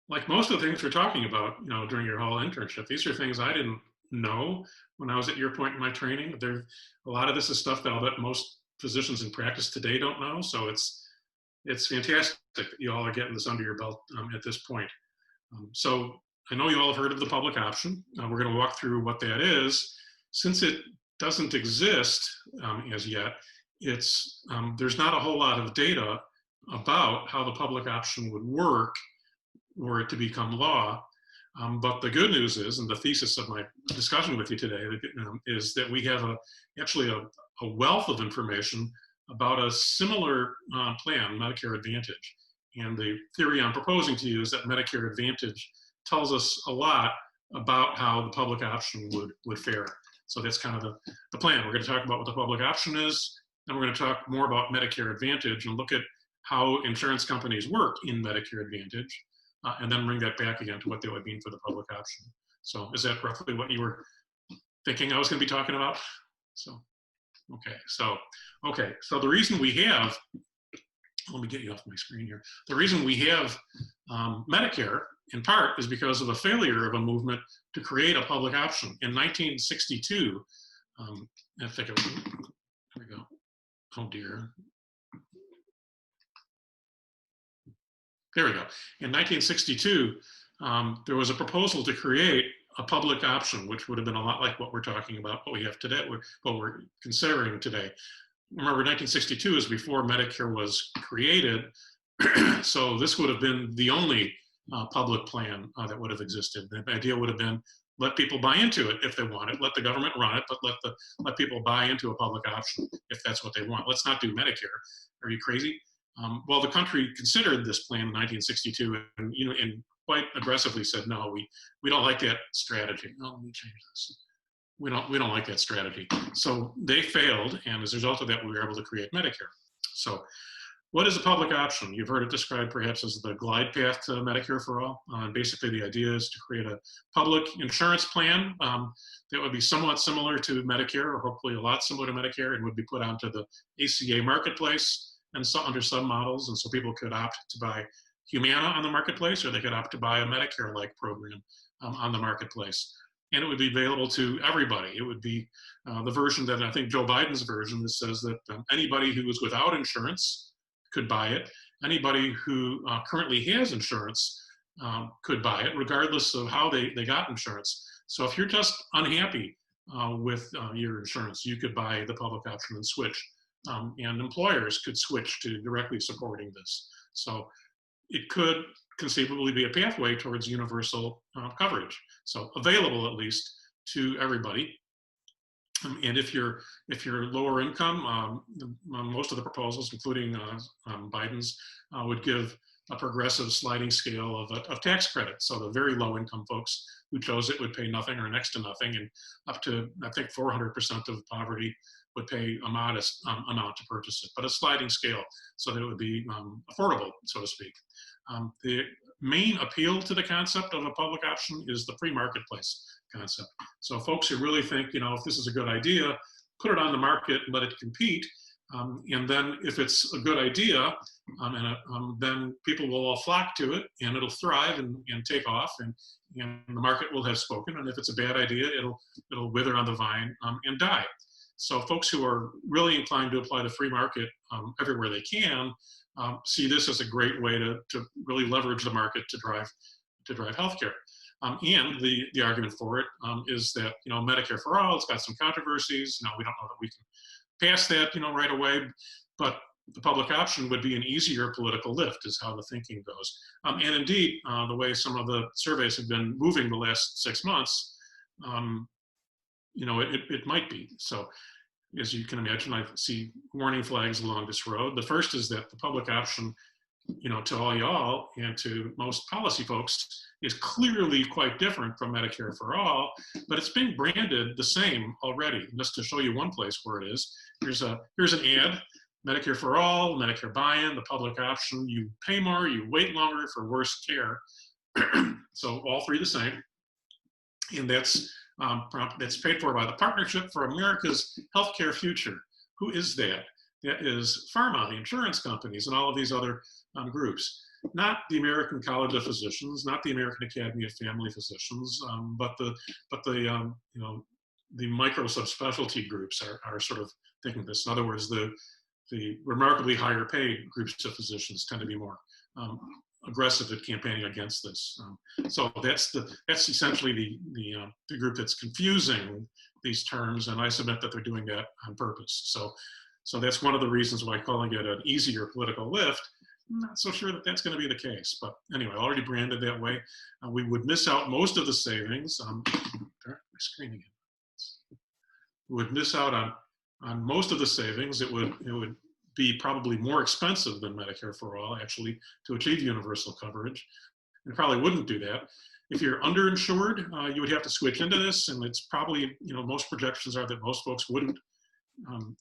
like most of the things we're talking about, during your whole internship, these are things I didn't know when I was at your point in my training. A lot of this is stuff that most physicians in practice today don't know. So it's fantastic that you all are getting this under your belt at this point. So I know you all have heard of the public option. We're going to walk through what that is. Since it doesn't exist as yet, there's not a whole lot of data about how the public option would work were it to become law. But the good news is, and the thesis of my discussion with you today, is that we have actually a wealth of information about a similar plan, Medicare Advantage. And the theory I'm proposing to you is that Medicare Advantage tells us a lot about how the public option would fare. So that's kind of the plan. We're going to talk about what the public option is, and we're going to talk more about Medicare Advantage and look at how insurance companies work in Medicare Advantage, and then bring that back again to what they would mean for the public option. So is that roughly what you were thinking I was going to be talking about? So, okay. So the reason we have, let me get you off my screen here. The reason we have Medicare, in part, is because of a failure of a movement to create a public option. In 1962, I think it was, there we go. Oh dear. There we go. In 1962, there was a proposal to create a public option, which would have been a lot like what we're talking about, what we have today, what we're considering today. Remember, 1962 is before Medicare was created, so this would have been the only public plan that would have existed. The idea would have been let people buy into it if they want it, let the government run it, but let people buy into a public option if that's what they want. Let's not do Medicare. Are you crazy? Well, the country considered this plan in 1962 and quite aggressively said, no, we don't like that strategy. No, let me change this. We don't like that strategy. So they failed, and as a result of that, we were able to create Medicare. So what is a public option? You've heard it described perhaps as the glide path to Medicare for all. Basically, the idea is to create a public insurance plan that would be somewhat similar to Medicare, or hopefully a lot similar to Medicare, and would be put onto the ACA marketplace and so under some models. And so people could opt to buy Humana on the marketplace, or they could opt to buy a Medicare-like program on the marketplace. And it would be available to everybody. It would be the version that I think Joe Biden's version that says that anybody who is without insurance could buy it. Anybody who currently has insurance could buy it, regardless of how they got insurance. So if you're just unhappy with your insurance, you could buy the public option and switch. And employers could switch to directly supporting this. So it could conceivably be a pathway towards universal coverage. So available at least to everybody. And if you're lower income, most of the proposals, including Biden's, would give a progressive sliding scale of tax credit. So the very low income folks who chose it would pay nothing or next to nothing, and up to, I think, 400% of poverty would pay a modest amount to purchase it, but a sliding scale so that it would be affordable, so to speak. The main appeal to the concept of a public option is the free marketplace concept. So folks who really think, if this is a good idea, put it on the market and let it compete. And then if it's a good idea, then people will all flock to it and it'll thrive and take off, and the market will have spoken. And if it's a bad idea, it'll wither on the vine and die. So folks who are really inclined to apply the free market everywhere they can see this as a great way to really leverage the market to drive healthcare. And the argument for it is that Medicare for all, it's got some controversies. We don't know that we can pass that right away, but the public option would be an easier political lift, is how the thinking goes. And indeed, the way some of the surveys have been moving the last 6 months, it might be. So as you can imagine, I see warning flags along this road. The first is that the public option, to all y'all and to most policy folks, is clearly quite different from Medicare for all, but it's being branded the same already. And just to show you one place where it is, here's an ad: Medicare for all, Medicare buy-in, the public option. You pay more, you wait longer for worse care. So all three the same. And that's paid for by the Partnership for America's Healthcare Future. Who is that? That is pharma, the insurance companies, and all of these other groups. not the American College of Physicians, not the American Academy of Family Physicians, but the you know, the micro subspecialty groups are sort of thinking this. In other words, the remarkably higher paid groups of physicians tend to be more aggressive at campaigning against this. So that's essentially the group that's confusing these terms, and I submit that they're doing that on purpose. So that's one of the reasons why calling it an easier political lift, I'm not so sure that that's going to be the case. But anyway, already branded that way. We would miss out most of the savings. My screen again. We would miss out on most of the savings. It would be probably more expensive than Medicare for All, actually, to achieve universal coverage. And probably wouldn't do that. If you're underinsured, you would have to switch into this, and it's probably, most projections are that most folks wouldn't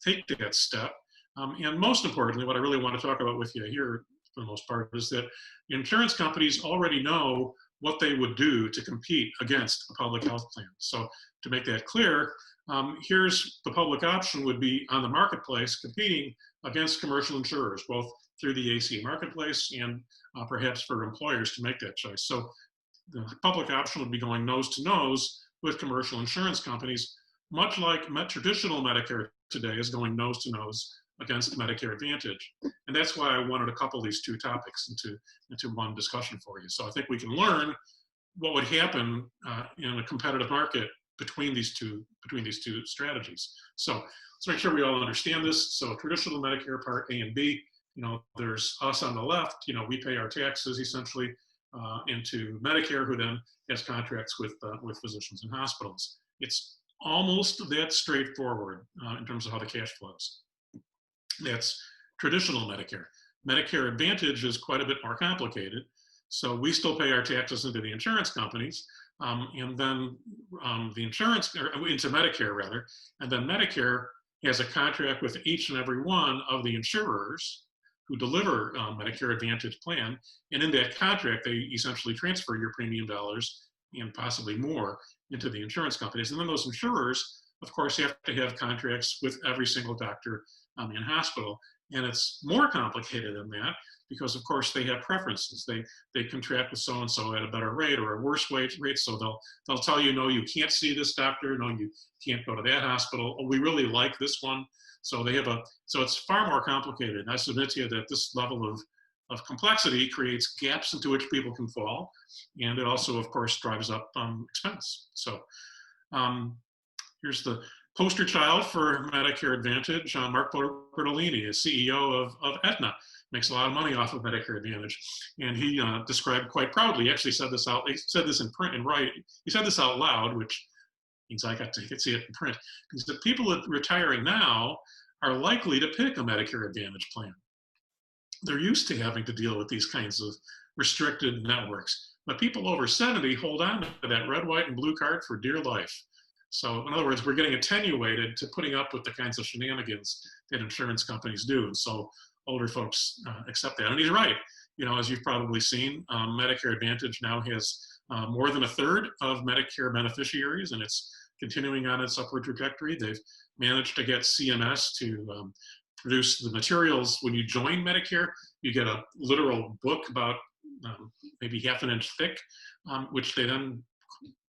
take that step. And most importantly, what I really want to talk about with you here, for the most part, is that insurance companies already know what they would do to compete against a public health plan. So to make that clear, here's the public option would be on the marketplace competing against commercial insurers, both through the AC marketplace and perhaps for employers to make that choice. So the public option would be going nose to nose with commercial insurance companies, much like traditional Medicare today is going nose to nose against Medicare Advantage. And that's why I wanted to couple these two topics into one discussion for you. So I think we can learn what would happen in a competitive market between these two strategies. So let's make sure we all understand this. So traditional Medicare Part A and B, there's us on the left, we pay our taxes essentially into Medicare, who then has contracts with physicians and hospitals. It's almost that straightforward in terms of how the cash flows. That's traditional Medicare. Medicare Advantage is quite a bit more complicated. So we still pay our taxes into the insurance companies, and then the insurance, or into Medicare rather, and then Medicare has a contract with each and every one of the insurers who deliver Medicare Advantage plan, and in that contract, they essentially transfer your premium dollars and possibly more into the insurance companies. And then those insurers, of course, have to have contracts with every single doctor in hospital. And it's more complicated than that because, of course, they have preferences. They contract with so-and-so at a better rate or a worse rate. So they'll tell you, no, you can't see this doctor. No, you can't go to that hospital. Oh, we really like this one. So so it's far more complicated. And I submit to you that this level of complexity creates gaps into which people can fall. And it also, of course, drives up expense. So here's the poster child for Medicare Advantage. Mark Bertolini is CEO of Aetna, makes a lot of money off of Medicare Advantage. And he described quite proudly, he actually said this he said this in print and writing. He said this out loud, which means I got to see it in print. He said people that are retiring now are likely to pick a Medicare Advantage plan. They're used to having to deal with these kinds of restricted networks. But people over 70 hold on to that red, white, and blue card for dear life. So in other words, we're getting attenuated to putting up with the kinds of shenanigans that insurance companies do. And so older folks accept that. And he's right. As you've probably seen, Medicare Advantage now has more than a third of Medicare beneficiaries, and it's continuing on its upward trajectory. They've managed to get CMS to produce the materials. When you join Medicare, you get a literal book about maybe half an inch thick, which they then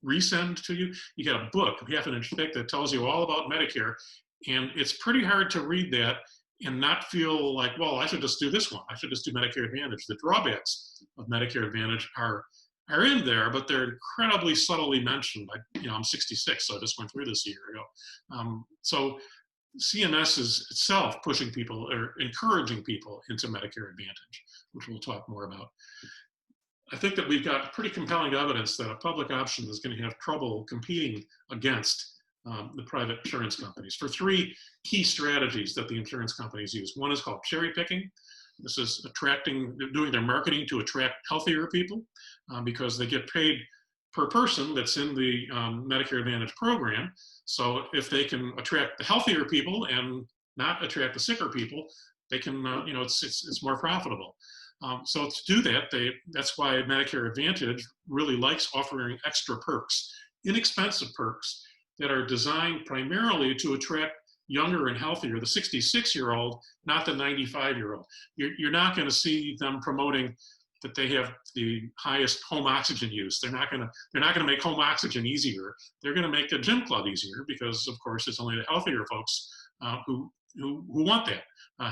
resend to you. You get a book half an inch thick that tells you all about Medicare, and it's pretty hard to read that and not feel like, well, I should just do this one. I should just do Medicare Advantage. The drawbacks of Medicare Advantage are in there, but they're incredibly subtly mentioned. I'm 66, so I just went through this a year ago. So CMS is itself pushing people or encouraging people into Medicare Advantage, which we'll talk more about. I think that we've got pretty compelling evidence that a public option is going to have trouble competing against the private insurance companies for three key strategies that the insurance companies use. One is called cherry picking. This is doing their marketing to attract healthier people because they get paid per person that's in the Medicare Advantage program. So if they can attract the healthier people and not attract the sicker people, they can, it's more profitable. So to do that, that's why Medicare Advantage really likes offering extra perks, inexpensive perks that are designed primarily to attract younger and healthier, the 66-year-old, not the 95-year-old. You're not going to see them promoting that they have the highest home oxygen use. They're not gonna make home oxygen easier. They're gonna make a gym club easier because, of course, it's only the healthier folks who want that.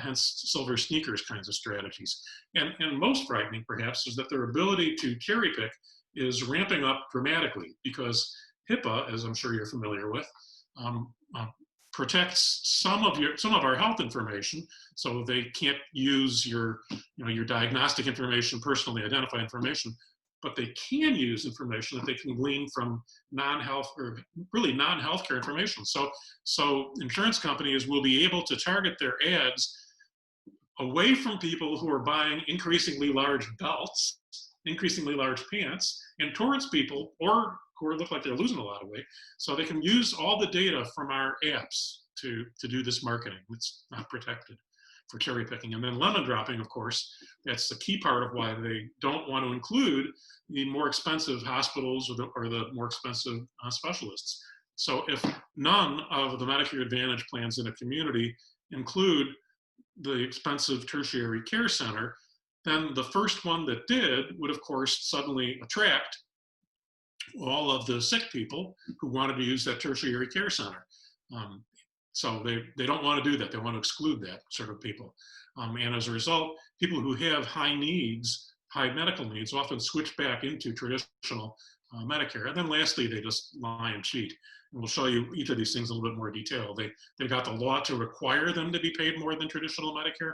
Hence, silver sneakers kinds of strategies. And most frightening, perhaps, is that their ability to cherry pick is ramping up dramatically because HIPAA, as I'm sure you're familiar with, protects some of our health information, so they can't use your diagnostic information, personally identified information, but they can use information that they can glean from non-health or really non-healthcare information. So insurance companies will be able to target their ads away from people who are buying increasingly large belts, increasingly large pants, and towards people or who look like they're losing a lot of weight. So they can use all the data from our apps to do this marketing. It's not protected for cherry picking. And then lemon dropping, of course, that's the key part of why they don't want to include the more expensive hospitals or the more expensive specialists. So if none of the Medicare Advantage plans in a community include the expensive tertiary care center, then the first one that did would, of course, suddenly attract all of the sick people who wanted to use that tertiary care center. So they don't want to do that. They want to exclude that sort of people. And as a result, people who have high needs, high medical needs, often switch back into traditional Medicare. And then lastly, they just lie and cheat. And we'll show you each of these things in a little bit more detail. They got the law to require them to be paid more than traditional Medicare.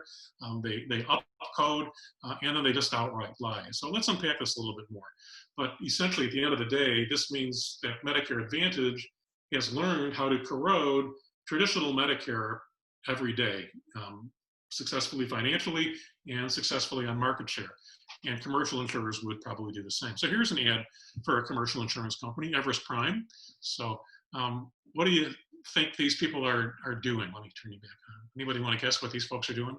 They upcode, and then they just outright lie. So let's unpack this a little bit more. But essentially, at the end of the day, this means that Medicare Advantage has learned how to corrode traditional Medicare every day, successfully financially and successfully on market share. And commercial insurers would probably do the same. So here's an ad for a commercial insurance company, Everest Prime. So what do you think these people are doing? Let me turn you back on. Anybody want to guess what these folks are doing?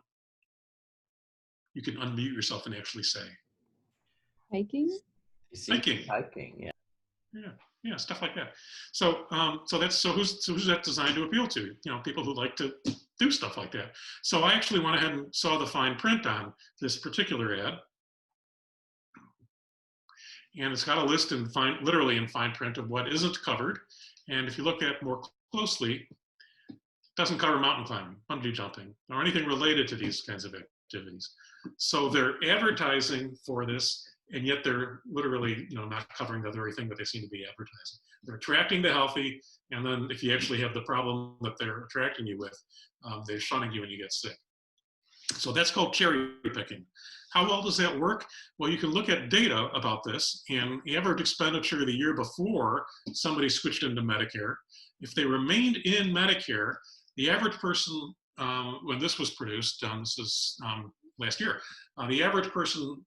You can unmute yourself and actually say. Hiking? Hiking. Hiking, yeah. Yeah, stuff like that. So who's that designed to appeal to? People who like to do stuff like that. So I actually went ahead and saw the fine print on this particular ad. And it's got a list literally in fine print of what isn't covered. And if you look at more closely, it doesn't cover mountain climbing, bungee jumping, or anything related to these kinds of activities. So they're advertising for this, and yet they're literally, not covering the very thing that they seem to be advertising. They're attracting the healthy, and then if you actually have the problem that they're attracting you with, they're shunning you when you get sick. So that's called cherry picking. How well does that work? Well, you can look at data about this, and average expenditure the year before somebody switched into Medicare. If they remained in Medicare, the average person, when this was produced, this is last year, the average person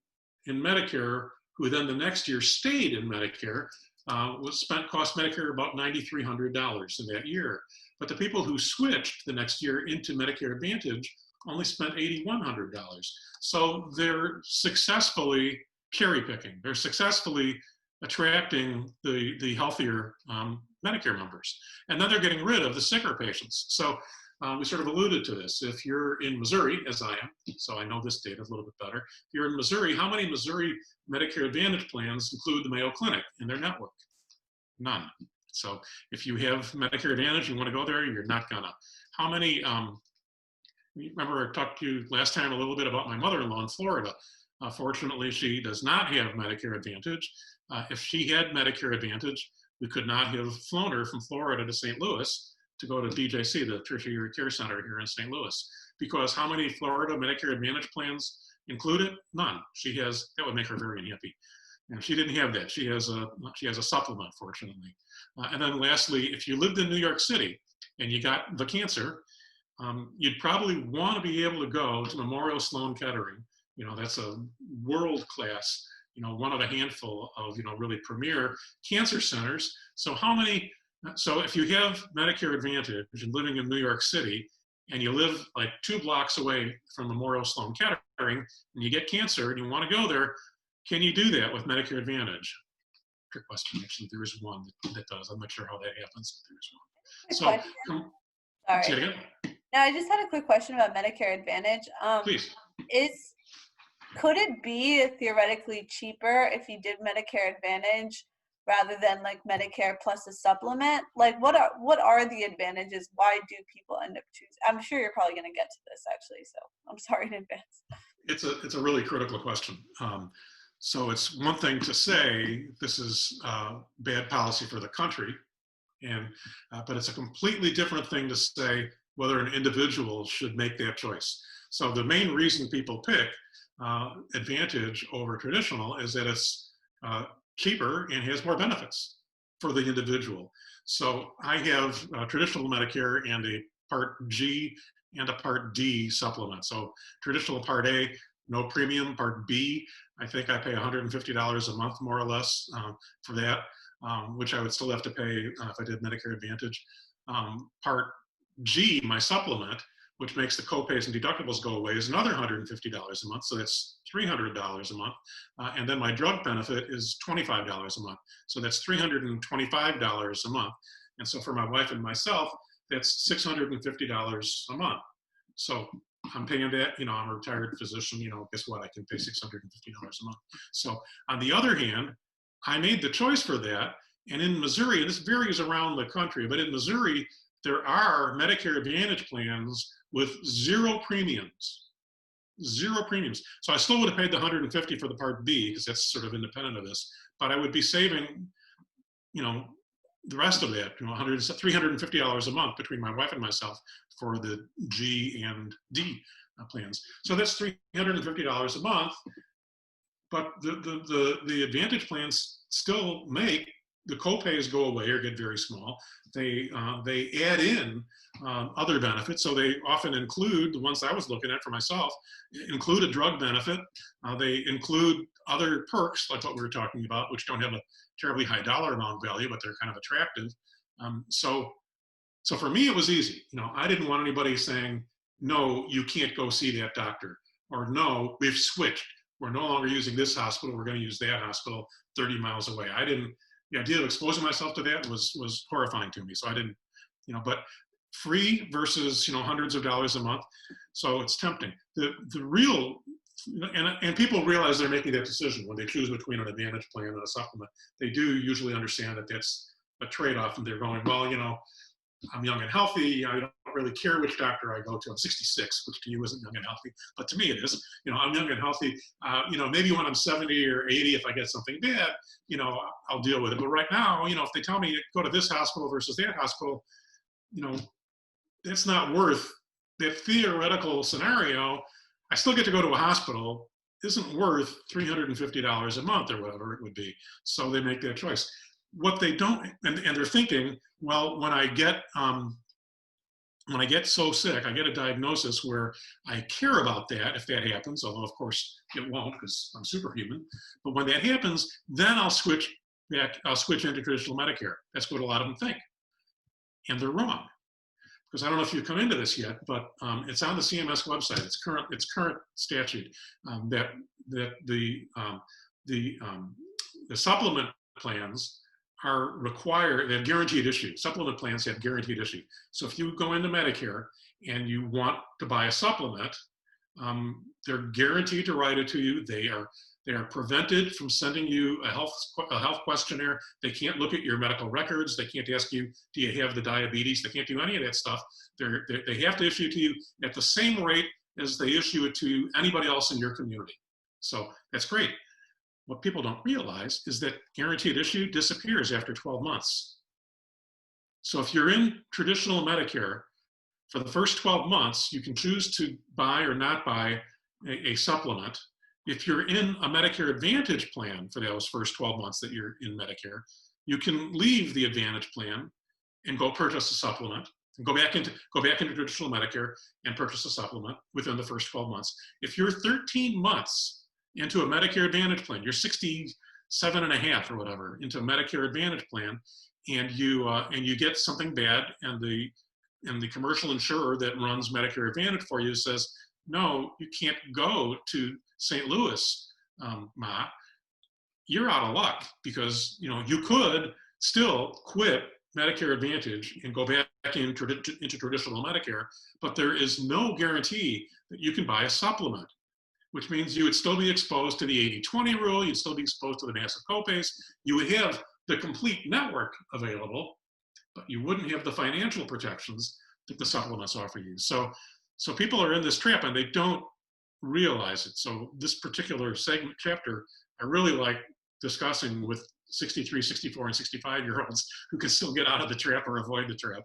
in Medicare who then the next year stayed in Medicare cost Medicare about $9,300 in that year. But the people who switched the next year into Medicare Advantage only spent $8,100. So they're successfully cherry picking. They're successfully attracting the healthier Medicare members. And then they're getting rid of the sicker patients. So we sort of alluded to this. If you're in Missouri, as I am, so I know this data a little bit better. If you're in Missouri, how many Missouri Medicare Advantage plans include the Mayo Clinic in their network? None. So if you have Medicare Advantage, you want to go there, you're not gonna. How many, remember I talked to you last time a little bit about my mother-in-law in Florida. Fortunately, she does not have Medicare Advantage. If she had Medicare Advantage, we could not have flown her from Florida to St. Louis to go to DJC, the Tertiary Care Center here in St. Louis. Because how many Florida Medicare Advantage plans include it? None. That would make her very unhappy. And she didn't have that. She has a supplement, fortunately. And then lastly, if you lived in New York City and you got the cancer, you'd probably want to be able to go to Memorial Sloan Kettering. That's a world-class, one of a handful of, really premier cancer centers. So if you have Medicare Advantage and living in New York City, and you live like 2 blocks away from Memorial Sloan Kettering, and you get cancer and you want to go there, can you do that with Medicare Advantage? Trick question. Actually, there is one that does. I'm not sure how that happens, but there is one. Sorry. Say it again. No, I just had a quick question about Medicare Advantage. Please. Could it be theoretically cheaper if you did Medicare Advantage rather than like Medicare plus a supplement? Like what are the advantages? Why do people end up choosing? I'm sure you're probably going to get to this actually, so I'm sorry in advance. It's a really critical question. So it's one thing to say this is bad policy for the country, and but it's a completely different thing to say whether an individual should make that choice. So the main reason people pick Advantage over traditional is that it's cheaper and has more benefits for the individual. So I have traditional Medicare and a Part G and a Part D supplement. So traditional Part A, no premium. Part B, I think I pay $150 a month, more or less, for that, which I would still have to pay if I did Medicare Advantage. Part G, my supplement, which makes the copays and deductibles go away, is another $150 a month. So that's $300 a month. And then my drug benefit is $25 a month. So that's $325 a month. And so for my wife and myself, that's $650 a month. So I'm paying that, I'm a retired physician, guess what? I can pay $650 a month. So on the other hand, I made the choice for that. And in Missouri, and this varies around the country, but in Missouri, there are Medicare Advantage plans with zero premiums. Zero premiums. So I still would have paid the $150 for the Part B because that's sort of independent of this, but I would be saving, the rest of that, $350 a month between my wife and myself for the G and D plans. So that's $350 a month, but the Advantage plans still make the copays go away or get very small. They add in other benefits. So they often include, the ones I was looking at for myself, include a drug benefit. They include other perks like what we were talking about, which don't have a terribly high dollar amount value, but they're kind of attractive. So for me, it was easy. I didn't want anybody saying, no, you can't go see that doctor, or no, we've switched. We're no longer using this hospital. We're going to use that hospital 30 miles away. The idea of exposing myself to that was horrifying to me. So I didn't, but free versus, hundreds of dollars a month. So it's tempting. The real, and people realize they're making that decision when they choose between an Advantage plan and a supplement. They do usually understand that that's a trade-off, and they're going, well, I'm young and healthy. I don't really care which doctor I go to. I'm 66, which to you isn't young and healthy, but to me it is. I'm young and healthy. Maybe when I'm 70 or 80, if I get something bad, I'll deal with it. But right now, if they tell me go to this hospital versus that hospital, that's not worth that theoretical scenario. I still get to go to a hospital, isn't worth $350 a month or whatever it would be. So they make that choice. What they don't, and they're thinking, well, when I get so sick, I get a diagnosis where I care about that, if that happens, although of course it won't because I'm superhuman. But when that happens, then I'll switch into traditional Medicare. That's what a lot of them think. And they're wrong. Because I don't know if you've come into this yet, but it's on the CMS website. It's current statute that the supplement plans are required, they have guaranteed issue. Supplement plans have guaranteed issue. So if you go into Medicare and you want to buy a supplement, they're guaranteed to write it to you. They are prevented from sending you a health questionnaire. They can't look at your medical records. They can't ask you, do you have the diabetes? They can't do any of that stuff. They have to issue it to you at the same rate as they issue it to anybody else in your community. So that's great. What people don't realize is that guaranteed issue disappears after 12 months. So if you're in traditional Medicare, for the first 12 months, you can choose to buy or not buy a supplement. If you're in a Medicare Advantage plan for those first 12 months that you're in Medicare, you can leave the Advantage plan and go purchase a supplement and go back into traditional Medicare and purchase a supplement within the first 12 months. If you're 13 months into a Medicare Advantage plan, you're 67 and a half or whatever into a Medicare Advantage plan, and you get something bad, and the commercial insurer that runs Medicare Advantage for you says, no, you can't go to St. Louis, Ma, you're out of luck, because you could still quit Medicare Advantage and go back into traditional Medicare, but there is no guarantee that you can buy a supplement, which means you would still be exposed to the 80-20 rule. You'd still be exposed to the massive copays. You would have the complete network available, but you wouldn't have the financial protections that the supplements offer you. So people are in this trap and they don't realize it. So this particular segment chapter, I really like discussing with 63, 64, and 65-year-olds who can still get out of the trap or avoid the trap.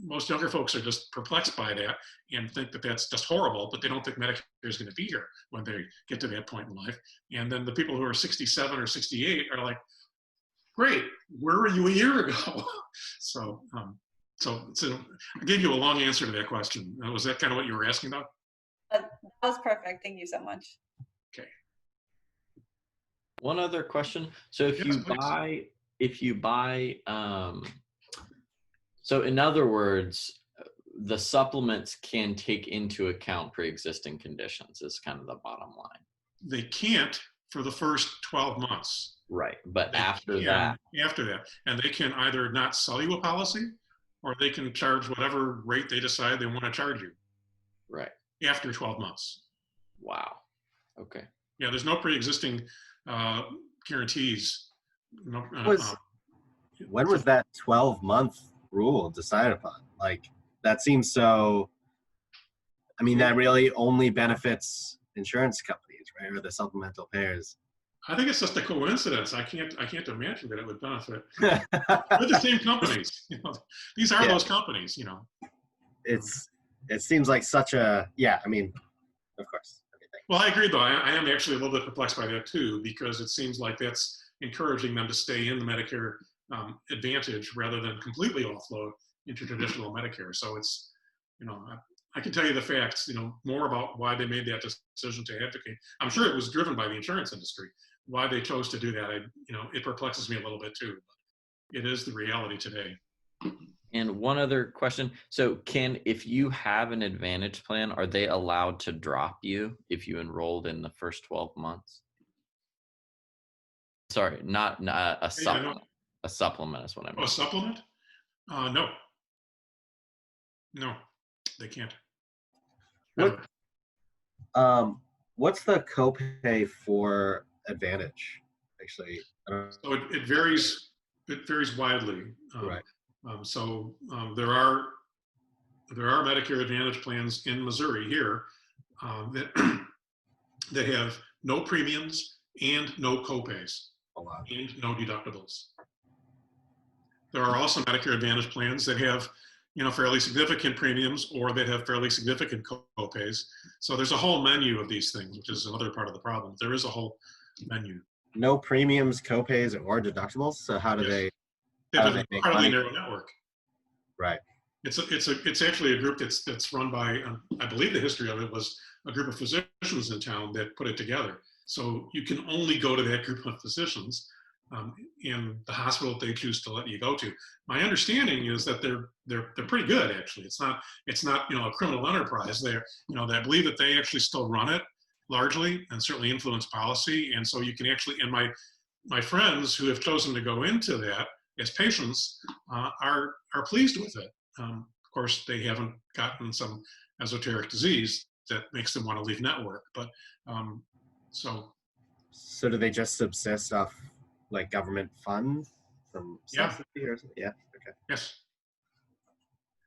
Most younger folks are just perplexed by that and think that that's just horrible, but they don't think Medicare is going to be here when they get to that point in life. And then the people who are 67 or 68 are like, great, where were you a year ago? So I gave you a long answer to that question. Was that kind of what you were asking about? That was perfect. Thank you so much. Okay. One other question. So if you buy, so in other words, the supplements can take into account pre-existing conditions is kind of the bottom line. They can't for the first 12 months. Right. But They after can that. After that. And they can either not sell you a policy or they can charge whatever rate they decide they want to charge you. Right. After 12 months. Wow. Okay. Yeah, there's no pre-existing guarantees. No, when was that 12-month rule decided upon? Like, that seems so, I mean, that really only benefits insurance companies, right? Or the supplemental payers. I think it's just a coincidence. I can't imagine that it would benefit. They're the same companies. You know, these are those companies, you know. It seems like such a, yeah, I mean, of course. Well, I agree, though. I am actually a little bit perplexed by that, too, because it seems like that's encouraging them to stay in the Medicare Advantage rather than completely offload into traditional Medicare. So it's, you know, I can tell you the facts, you know, more about why they made that decision to advocate. I'm sure it was driven by the insurance industry. Why they chose to do that, you know, it perplexes me a little bit, too. But it is the reality today. And one other question. So if you have an Advantage plan, are they allowed to drop you if you enrolled in the first 12 months? Sorry, not a supplement. A supplement is what I mean. Oh, a supplement? No. No, they can't. What, what's the copay for Advantage, actually? I don't So it varies. It varies widely. Right. There are Medicare Advantage plans in Missouri here that have no premiums and no copays and no deductibles. There are also Medicare Advantage plans that have, you know, fairly significant premiums or that have fairly significant copays. So there's a whole menu of these things, which is another part of the problem. There is a whole menu. No premiums, copays, or deductibles. So how do they? They have they an make incredibly money? narrow network. Right. It's actually a group that's run by, I believe the history of it was a group of physicians in town that put it together. So you can only go to that group of physicians in the hospital that they choose to let you go to. My understanding is that they're pretty good, actually. It's not you know, a criminal enterprise. They're, you know, I believe that they actually still run it largely and certainly influence policy. And so you can actually, and my friends who have chosen to go into that as patients are pleased with it. Of course, they haven't gotten some esoteric disease that makes them want to leave network. But so do they just subsist off like government funds from subsidy or something? Yeah. Okay. Yes.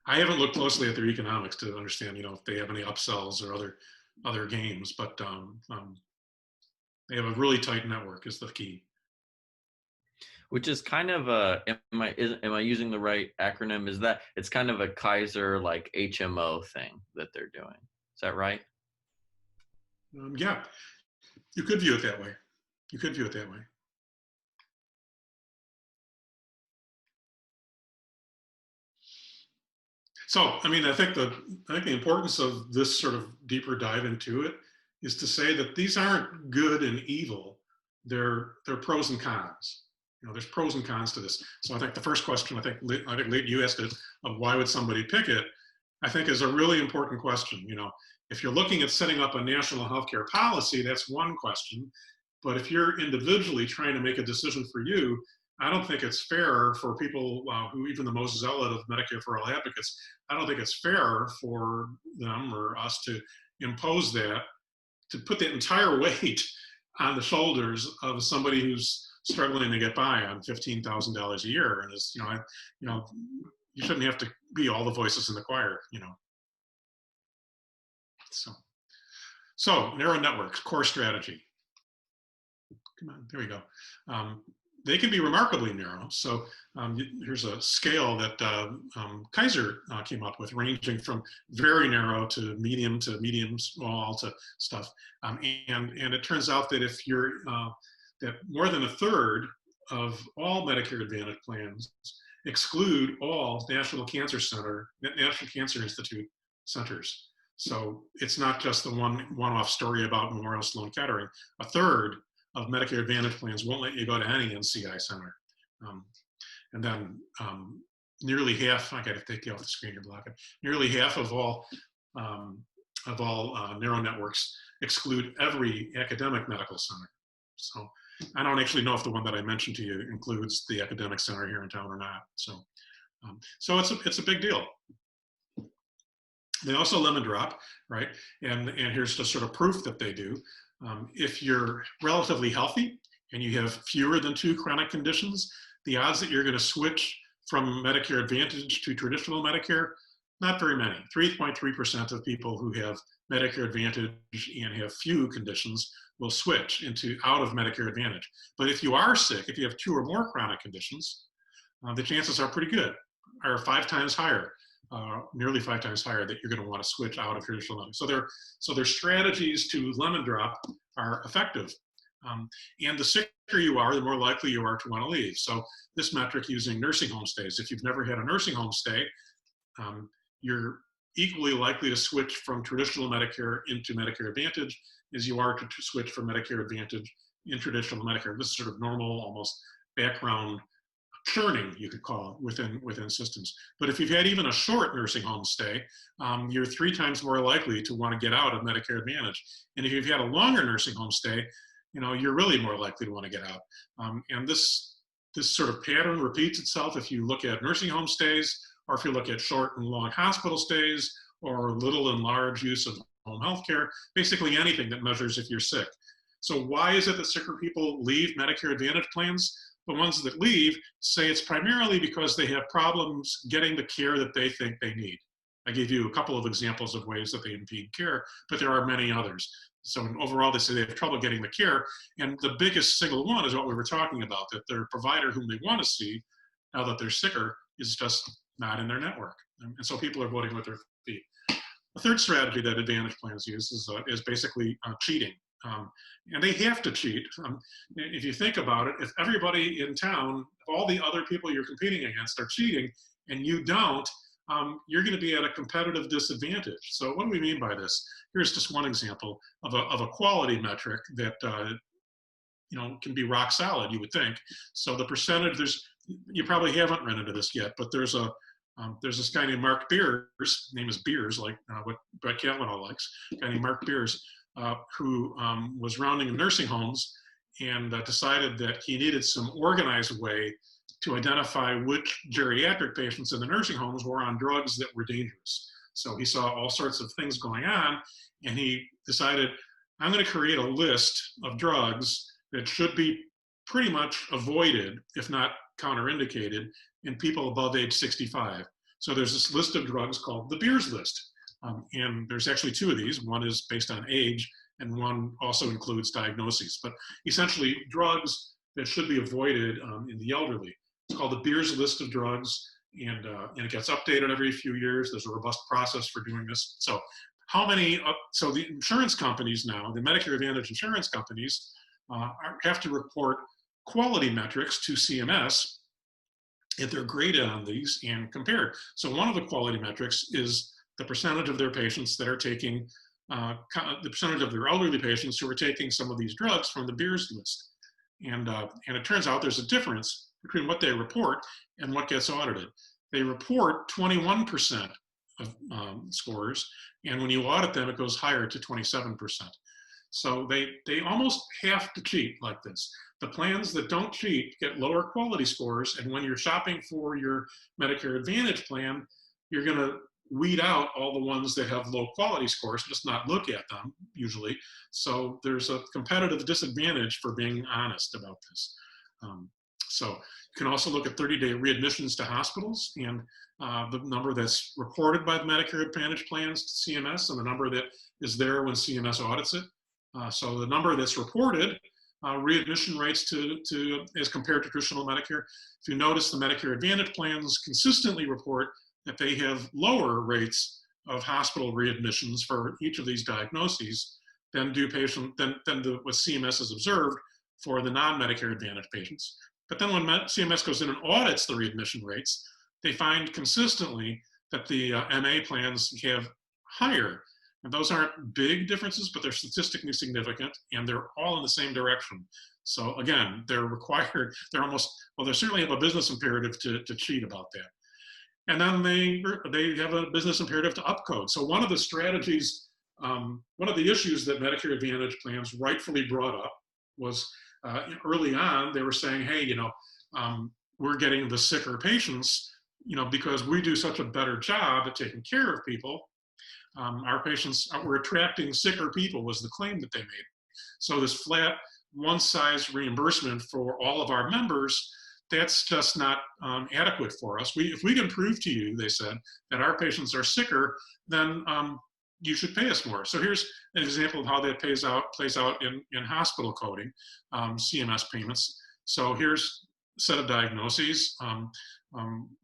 I haven't looked closely at their economics to understand, you know, if they have any upsells or other games, but they have a really tight network is the key. Which is kind of am I using the right acronym? Is that it's kind of a Kaiser like HMO thing that they're doing? Is that right? Yeah, you could view it that way. So, I mean, I think the importance of this sort of deeper dive into it is to say that these aren't good and evil. They're pros and cons. You know, there's pros and cons to this. So I think the first question, I think you asked it, of why would somebody pick it, I think is a really important question. You know, if you're looking at setting up a national healthcare policy, that's one question. But if you're individually trying to make a decision for you, I don't think it's fair for people who, even the most zealot of Medicare for All advocates, I don't think it's fair for them or us to impose that, to put that entire weight on the shoulders of somebody who's struggling to get by on $15,000 a year, and is, you shouldn't have to be all the voices in the choir, So narrow networks, core strategy. Come on, there we go. They can be remarkably narrow. So here's a scale that Kaiser came up with, ranging from very narrow to medium small to stuff. And it turns out that if you're, that more than a third of all Medicare Advantage plans exclude all National Cancer Institute centers. So it's not just the one-off story about Memorial Sloan Kettering. A third of Medicare Advantage plans won't let you go to any NCI center. And then nearly half, I gotta take you off the screen, you're blocking. Nearly half of all narrow networks exclude every academic medical center. So I don't actually know if the one that I mentioned to you includes the academic center here in town or not. So, so it's a big deal. They also lemon drop, right? And here's just sort of proof that they do. If you're relatively healthy and you have fewer than 2 chronic conditions, the odds that you're going to switch from Medicare Advantage to traditional Medicare, not very many. 3.3% of people who have Medicare Advantage and have few conditions will switch out of Medicare Advantage. But if you are sick, if you have 2 or more chronic conditions, the chances are pretty good, are 5 times higher. Nearly 5 times higher, that you're going to want to switch out of traditional medicine. So their strategies to lemon drop are effective. And the sicker you are, the more likely you are to want to leave. So this metric using nursing home stays, if you've never had a nursing home stay, you're equally likely to switch from traditional Medicare into Medicare Advantage as you are to switch from Medicare Advantage in traditional Medicare. This is sort of normal, almost background churning, you could call it, within systems. But if you've had even a short nursing home stay, you're 3 times more likely to want to get out of Medicare Advantage. And if you've had a longer nursing home stay, you're really more likely to want to get out. And this sort of pattern repeats itself if you look at nursing home stays, or if you look at short and long hospital stays, or little and large use of home health care, basically anything that measures if you're sick. So why is it that sicker people leave Medicare Advantage plans? The ones that leave say it's primarily because they have problems getting the care that they think they need. I gave you a couple of examples of ways that they impede care, but there are many others. So overall, they say they have trouble getting the care. And the biggest single one is what we were talking about, that their provider whom they want to see, now that they're sicker, is just not in their network. And so people are voting with their feet. The third strategy that Advantage plans use is basically cheating. And they have to cheat. If you think about it, if everybody in town, if all the other people you're competing against are cheating and you don't, you're going to be at a competitive disadvantage. So what do we mean by this? Here's just one example of a quality metric that can be rock solid, you would think. So the percentage, you probably haven't run into this yet, but there's this guy named Mark Beers, his name is Beers, like what Brett Kavanaugh likes, a guy named Mark Beers, who was rounding nursing homes and decided that he needed some organized way to identify which geriatric patients in the nursing homes were on drugs that were dangerous. So he saw all sorts of things going on, and he decided, I'm going to create a list of drugs that should be pretty much avoided, if not counterindicated, in people above age 65. So there's this list of drugs called the Beers list. And there's actually 2 of these. One is based on age, and one also includes diagnoses. But essentially, drugs that should be avoided in the elderly. It's called the Beers list of drugs, and it gets updated every few years. There's a robust process for doing this. So so the insurance companies now, the Medicare Advantage insurance companies, have to report quality metrics to CMS, and they're graded on these and compared. So one of the quality metrics is the percentage of their patients that are taking, the percentage of their elderly patients who are taking some of these drugs from the Beers list. And it turns out there's a difference between what they report and what gets audited. They report 21% of scores, and when you audit them, it goes higher to 27%. So they almost have to cheat like this. The plans that don't cheat get lower quality scores, and when you're shopping for your Medicare Advantage plan, you're gonna weed out all the ones that have low quality scores, just not look at them usually. So there's a competitive disadvantage for being honest about this. So you can also look at 30-day readmissions to hospitals and the number that's reported by the Medicare Advantage plans to CMS and the number that is there when CMS audits it. So the number that's reported, readmission rates to as compared to traditional Medicare. If you notice, the Medicare Advantage plans consistently report that they have lower rates of hospital readmissions for each of these diagnoses than what CMS has observed for the non-Medicare Advantage patients. But then when CMS goes in and audits the readmission rates, they find consistently that the MA plans have higher. And those aren't big differences, but they're statistically significant, and they're all in the same direction. So again, they're required, they certainly have a business imperative to cheat about that. And then they have a business imperative to upcode. So one of the strategies, one of the issues that Medicare Advantage plans rightfully brought up was early on, they were saying, hey, we're getting the sicker patients, because we do such a better job at taking care of people. Our patients, we're attracting sicker people was the claim that they made. So this flat one-size reimbursement for all of our members, that's just not adequate for us. If we can prove to you, they said, that our patients are sicker, then you should pay us more. So here's an example of how that plays out in hospital coding, CMS payments. So here's a set of diagnoses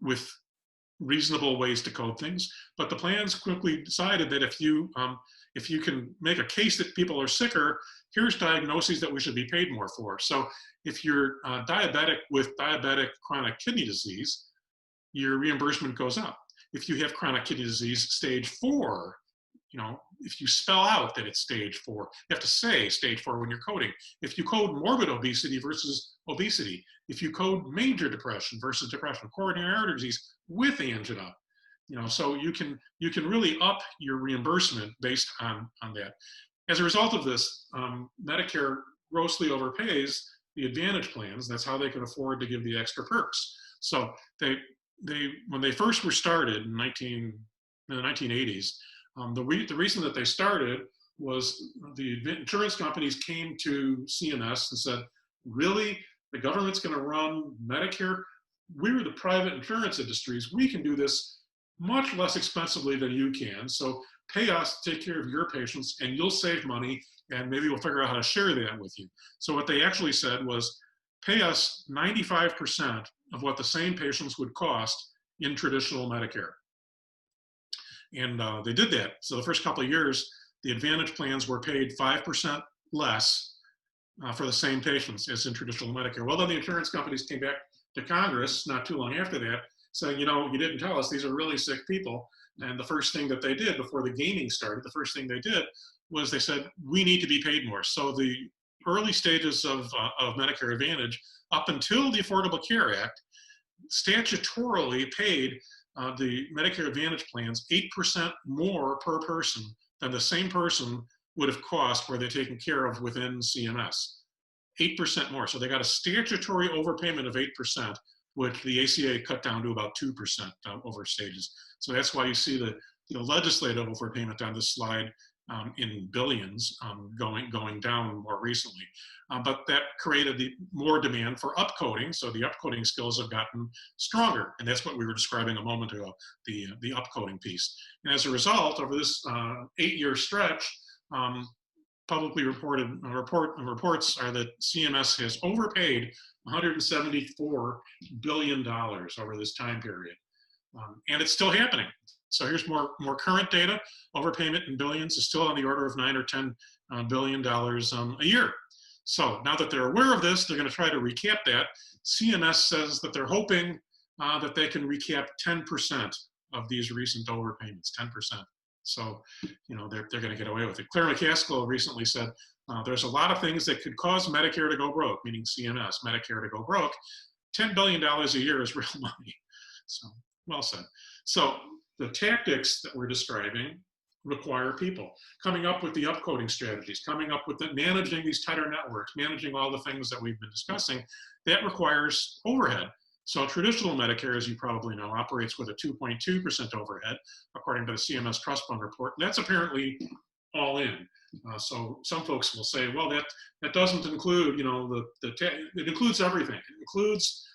with reasonable ways to code things, but the plans quickly decided that if you can make a case that people are sicker, here's diagnoses that we should be paid more for. So if you're diabetic with diabetic chronic kidney disease, your reimbursement goes up. If you have chronic kidney disease stage 4, if you spell out that it's stage 4, you have to say stage 4 when you're coding. If you code morbid obesity versus obesity, if you code major depression versus depression, coronary artery disease with angina, so you can really up your reimbursement based on that. As a result of this, Medicare grossly overpays the Advantage plans. That's how they can afford to give the extra perks. So when they first were started in the 1980s, the reason that they started was the insurance companies came to CMS and said, really, the government's going to run Medicare? We're the private insurance industries. We can do this much less expensively than you can. So pay us to take care of your patients and you'll save money and maybe we'll figure out how to share that with you. So what they actually said was pay us 95% of what the same patients would cost in traditional Medicare. And they did that. So the first couple of years, the Advantage plans were paid 5% less for the same patients as in traditional Medicare. Well, then the insurance companies came back to Congress not too long after that, saying, you didn't tell us these are really sick people. And the first thing that they did before the gaming started, the first thing they did was they said, we need to be paid more. So the early stages of Medicare Advantage, up until the Affordable Care Act, statutorily paid the Medicare Advantage plans 8% more per person than the same person would have cost were they taken care of within CMS. 8% more. So they got a statutory overpayment of 8%, which the ACA cut down to about 2% over stages. So that's why you see the legislative overpayment on this slide in billions going down more recently. But that created more demand for upcoding. So the upcoding skills have gotten stronger. And that's what we were describing a moment ago, the upcoding piece. And as a result, over this 8-year stretch, publicly reported reports are that CMS has overpaid $174 billion over this time period. And it's still happening. So here's more current data. Overpayment in billions is still on the order of $9 or $10 billion a year. So now that they're aware of this, they're going to try to recap that. CMS says that they're hoping that they can recap 10% of these recent overpayments, 10%. So, they're going to get away with it. Claire McCaskill recently said, there's a lot of things that could cause Medicare to go broke, meaning CMS, Medicare to go broke. $10 billion a year is real money. So, well said. So the tactics that we're describing require people coming up with the upcoding strategies, coming up with managing these tighter networks, managing all the things that we've been discussing. That requires overhead. So traditional Medicare, as you probably know, operates with a 2.2% overhead, according to the CMS Trust Fund report. And that's apparently all in. So some folks will say, well, that doesn't include, it includes everything. It includes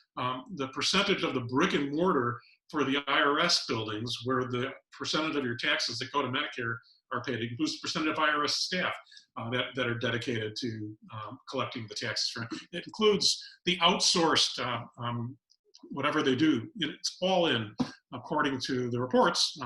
the percentage of the brick and mortar for the IRS buildings, where the percentage of your taxes that go to Medicare are paid. It includes the percentage of IRS staff that are dedicated to collecting the taxes. It includes the outsourced, whatever they do. It's all in, according to the reports,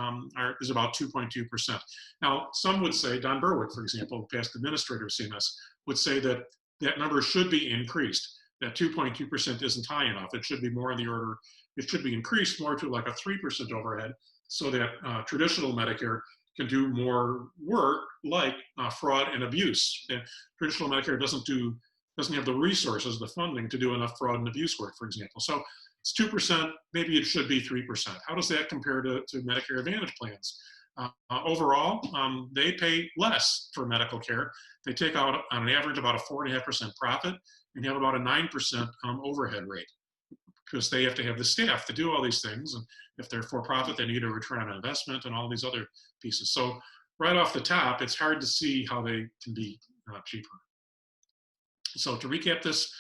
is about 2.2%. Now, some would say, Don Berwick, for example, past administrator of CMS, would say that that number should be increased. That 2.2% isn't high enough. It should be more in the order, it should be increased more to like a 3% overhead, so that traditional Medicare can do more work like fraud and abuse. And traditional Medicare doesn't have the resources, the funding to do enough fraud and abuse work, for example. So it's 2%, maybe it should be 3%. How does that compare to Medicare Advantage plans? Overall, they pay less for medical care. They take out, on an average, about a 4.5% profit and have about a 9% overhead rate, because they have to have the staff to do all these things. And if they're for profit, they need a return on investment and all these other pieces. So right off the top, it's hard to see how they can be cheaper. So to recap this,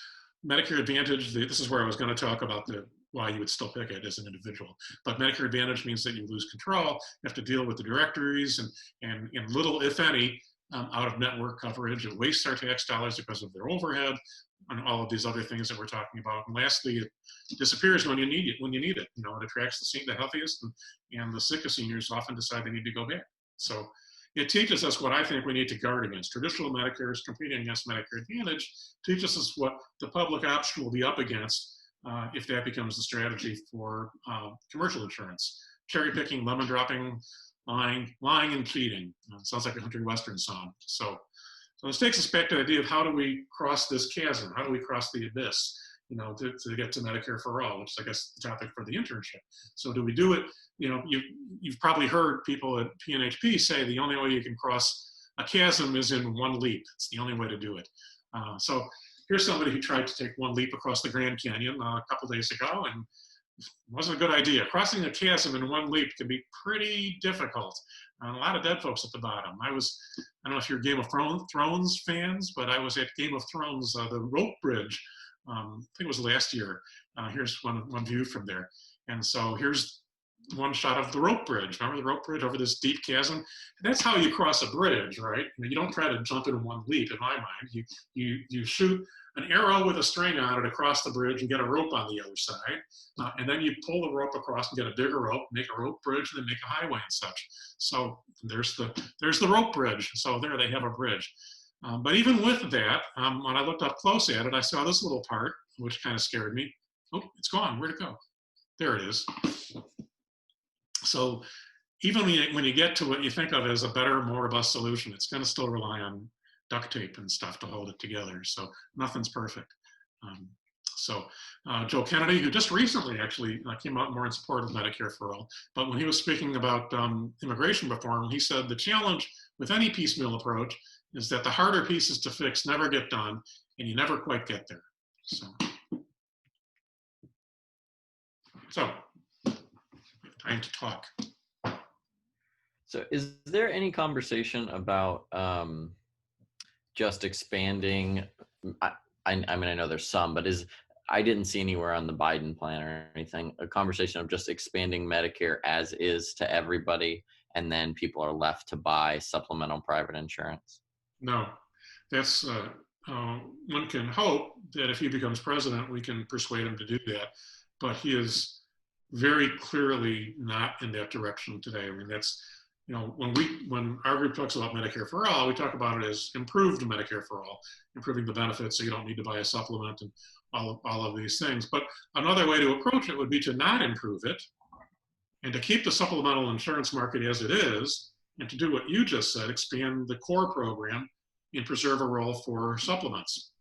Medicare Advantage, this is where I was going to talk about why you would still pick it as an individual. But Medicare Advantage means that you lose control. You have to deal with the directories and little, if any, out-of-network coverage. It wastes our tax dollars because of their overhead and all of these other things that we're talking about. And lastly, it disappears when you need it. It attracts the healthiest, and the sickest seniors often decide they need to go back. So it teaches us what I think we need to guard against. Traditional Medicare is competing against Medicare Advantage, teaches us what the public option will be up against if that becomes the strategy for commercial insurance. Cherry picking, lemon dropping, lying and cheating. Sounds like a country western song. So this takes us back to the idea of how do we cross this chasm? How do we cross the abyss, to get to Medicare for all, which is, I guess, the topic for the internship. So do we do it? You've probably heard people at PNHP say the only way you can cross a chasm is in one leap. It's the only way to do it. So here's somebody who tried to take one leap across the Grand Canyon a couple days ago, and it wasn't a good idea. Crossing a chasm in one leap can be pretty difficult. A lot of dead folks at the bottom. I don't know if you're Game of Thrones fans, but I was at Game of Thrones, the rope bridge. I think it was last year. Here's one view from there. And so here's one shot of the rope bridge. Remember the rope bridge over this deep chasm? That's how you cross a bridge, right? You don't try to jump in one leap, in my mind. You shoot an arrow with a string on it across the bridge and get a rope on the other side. And then you pull the rope across and get a bigger rope, make a rope bridge, and then make a highway and such. So there's the rope bridge. So there they have a bridge. But even with that, when I looked up close at it, I saw this little part, which kind of scared me. Oh, it's gone. Where'd it go? There it is. So even when you get to what you think of as a better, more robust solution, it's going to still rely on duct tape and stuff to hold it together. So nothing's perfect. Joe Kennedy, who just recently actually came out more in support of Medicare for all, but when he was speaking about immigration reform, he said the challenge with any piecemeal approach is that the harder pieces to fix never get done, and you never quite get there. So time to talk. So is there any conversation about just expanding? I mean, I know there's some, but I didn't see anywhere on the Biden plan or anything, a conversation of just expanding Medicare as is to everybody, and then people are left to buy supplemental private insurance? No, that's, one can hope that if he becomes president, we can persuade him to do that, but he is very clearly not in that direction today. I mean, that's, when our group talks about Medicare for all, we talk about it as improved Medicare for all, improving the benefits so you don't need to buy a supplement and all of these things. But another way to approach it would be to not improve it and to keep the supplemental insurance market as it is, and to do what you just said, expand the core program and preserve a role for supplements.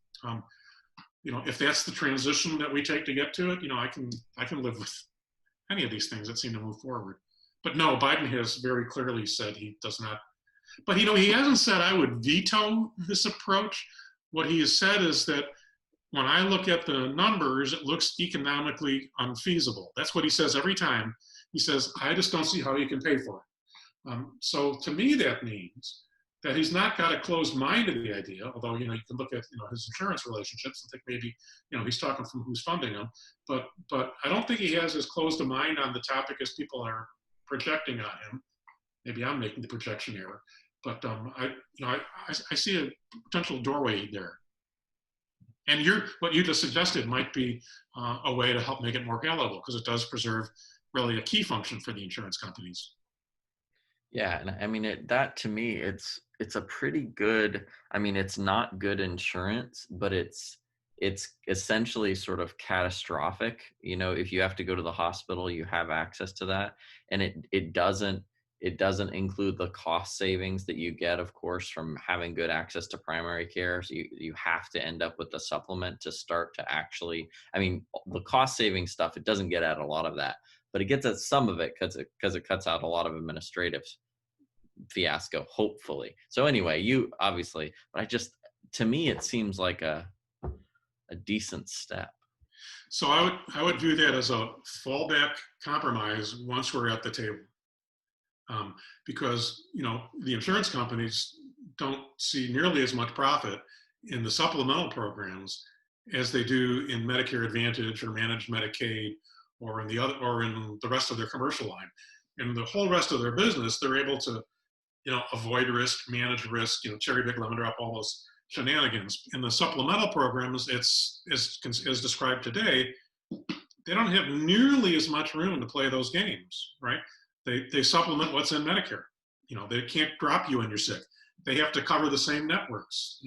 If that's the transition that we take to get to it, I can live with any of these things that seem to move forward. But no, Biden has very clearly said he does not. But he hasn't said I would veto this approach. What he has said is that when I look at the numbers, it looks economically unfeasible. That's what he says every time. He says, I just don't see how you can pay for it. So to me, that means that he's not got a closed mind to the idea, although, you can look at, his insurance relationships and think maybe, he's talking from who's funding them. But I don't think he has as closed a mind on the topic as people are projecting on him. Maybe I'm making the projection error, but I see a potential doorway there. And what you just suggested might be a way to help make it more palatable, because it does preserve really a key function for the insurance companies. Yeah, and I mean that to me, it's a pretty good. I mean, it's not good insurance, but it's essentially sort of catastrophic. If you have to go to the hospital, you have access to that, and it doesn't include the cost savings that you get, of course, from having good access to primary care. So you have to end up with the supplement to start to actually. I mean, the cost saving stuff, it doesn't get at a lot of that, but it gets at some of it because it cuts out a lot of administrative fiasco, hopefully. So anyway, you obviously, but to me, it seems like a decent step. So I would view that as a fallback compromise once we're at the table, because the insurance companies don't see nearly as much profit in the supplemental programs as they do in Medicare Advantage or Managed Medicaid or in the rest of their commercial line. In the whole rest of their business, they're able to avoid risk, manage risk, cherry pick, lemon drop, all those shenanigans. In the supplemental programs, it's as described today, they don't have nearly as much room to play those games, right? They supplement what's in Medicare. They can't drop you when you're sick. They have to cover the same networks,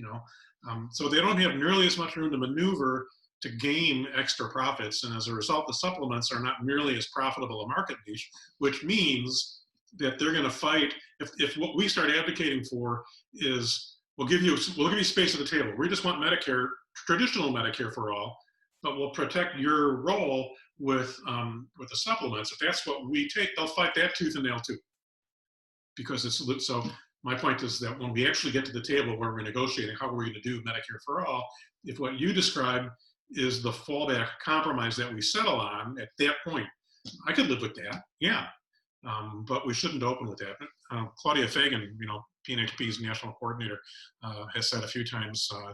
so they don't have nearly as much room to maneuver to gain extra profits. And as a result, the supplements are not nearly as profitable a market niche, which means that they're going to fight. If what we start advocating for is we'll give you space at the table. We just want Medicare, traditional Medicare for all, but we'll protect your role with the supplements. If that's what we take, they'll fight that tooth and nail too. Because so my point is that when we actually get to the table where we're negotiating how we're going to do Medicare for all, if what you described is the fallback compromise that we settle on at that point, I could live with that. Yeah. But we shouldn't open with that. Claudia Fagan, PNHP's national coordinator, has said a few times, I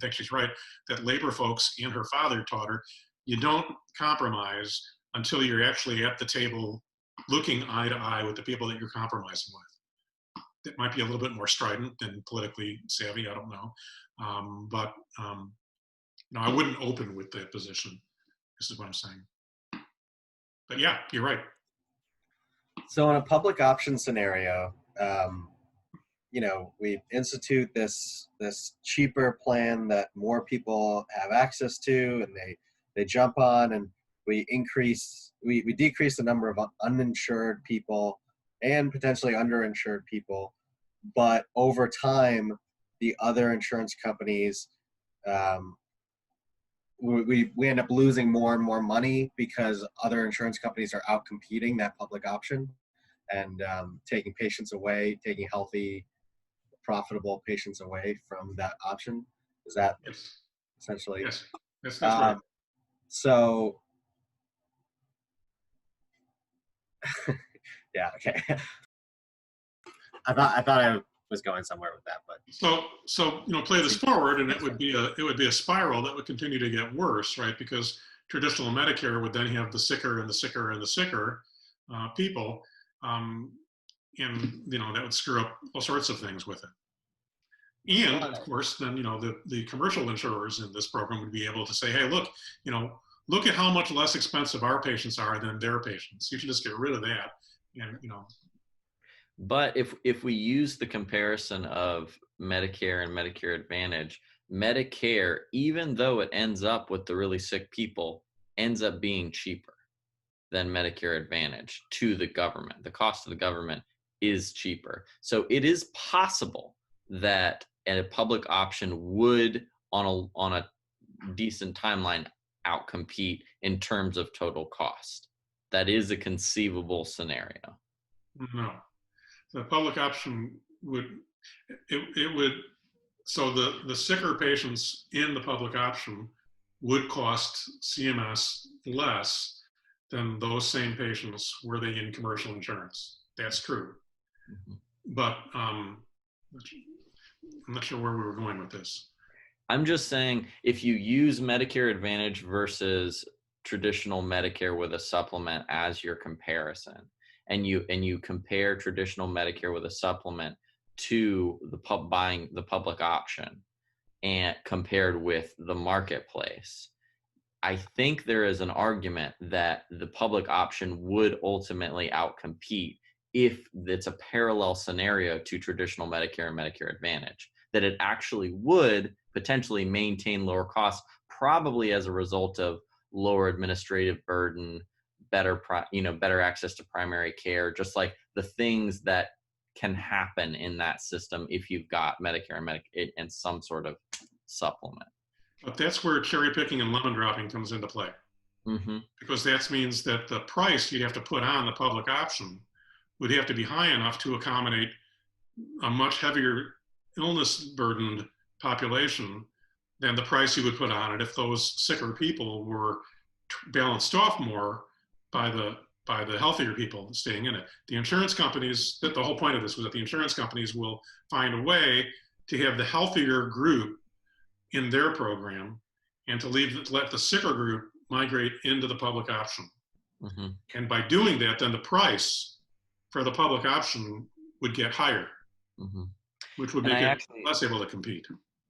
think she's right, that labor folks and her father taught her, you don't compromise until you're actually at the table looking eye to eye with the people that you're compromising with. It might be a little bit more strident than politically savvy, I don't know. But I wouldn't open with that position. This is what I'm saying. But yeah, you're right. So in a public option scenario, we institute this cheaper plan that more people have access to, and they jump on, and we decrease the number of uninsured people and potentially underinsured people. But over time, the other insurance companies, we end up losing more and more money because other insurance companies are out competing that public option and taking patients away, taking healthy, profitable patients away from that option. Is that Yes. essentially? Yes, that's right. So, yeah, okay. I thought I was going somewhere with that, but so play this forward, and it would be a spiral that would continue to get worse, right? Because traditional Medicare would then have the sicker and the sicker and the sicker people, and that would screw up all sorts of things with it. And of course, then the commercial insurers in this program would be able to say, hey, look, look at how much less expensive our patients are than their patients. You should just get rid of that, and But if we use the comparison of Medicare and Medicare Advantage, Medicare, even though it ends up with the really sick people, ends up being cheaper than Medicare Advantage to the government. The cost of the government is cheaper. So it is possible that a public option would, on a decent timeline, outcompete in terms of total cost. That is a conceivable scenario. No. The public option would so the sicker patients in the public option would cost CMS less than those same patients were they in commercial insurance. That's true. Mhm. But I'm not sure where we were going with this. I'm just saying, if you use Medicare Advantage versus traditional Medicare with a supplement as your comparison, and you compare traditional Medicare with a supplement to buying the public option and compared with the marketplace, I think there is an argument that the public option would ultimately outcompete if it's a parallel scenario to traditional Medicare and Medicare Advantage, that it actually would potentially maintain lower costs, probably as a result of lower administrative burden, better access to primary care, just like the things that can happen in that system if you've got Medicare and Medicaid and some sort of supplement. But that's where cherry picking and lemon dropping comes into play. Mm-hmm. Because that means that the price you'd have to put on the public option would have to be high enough to accommodate a much heavier illness burdened population than the price you would put on it if those sicker people were balanced off more by the healthier people staying in it. The insurance companies, the whole point of this was that the insurance companies will find a way to have the healthier group in their program and to let the sicker group migrate into the public option. Mm-hmm. And by doing that, then the price for the public option would get higher, Mm-hmm. which would make it less able to compete.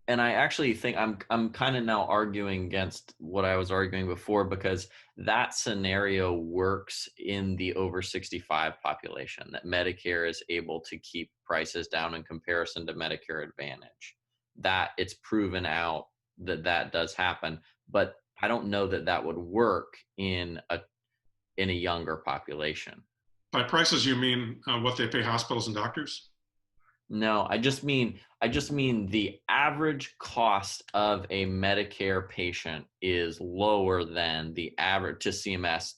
And I actually think I'm kind of now arguing against what I was arguing before, because that scenario works in the over 65 population, that Medicare is able to keep prices down in comparison to Medicare Advantage. That it's proven out that that does happen, but I don't know that that would work in a younger population. By prices, you mean what they pay hospitals and doctors? No, I just mean the average cost of a Medicare patient is lower than the average to CMS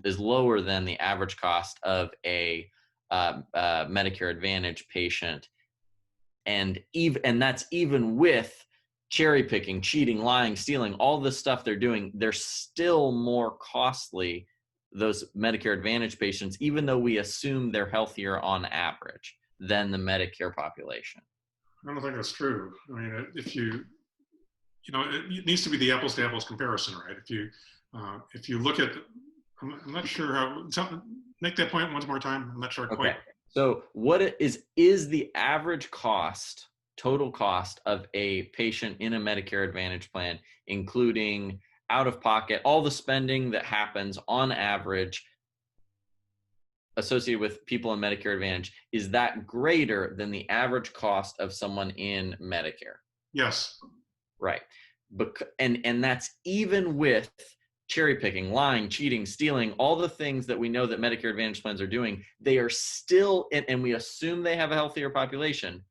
is lower than the average cost of a Medicare Advantage patient, and that's even with cherry picking, cheating, lying, stealing, all the stuff they're doing. They're still more costly, those Medicare Advantage patients, even though we assume they're healthier on average than the Medicare population. I don't think that's true. I mean, if you know, it needs to be the apples to apples comparison, right? If you look at, I'm not sure how. Make that point once more time. I'm not sure quite. Okay. So what is the average cost, total cost of a patient in a Medicare Advantage plan, including out of pocket, all the spending that happens on average associated with people in Medicare Advantage, is that greater than the average cost of someone in Medicare? Yes. Right. And that's even with cherry picking, lying, cheating, stealing, all the things that we know that Medicare Advantage plans are doing. They are still, and we assume they have a healthier population.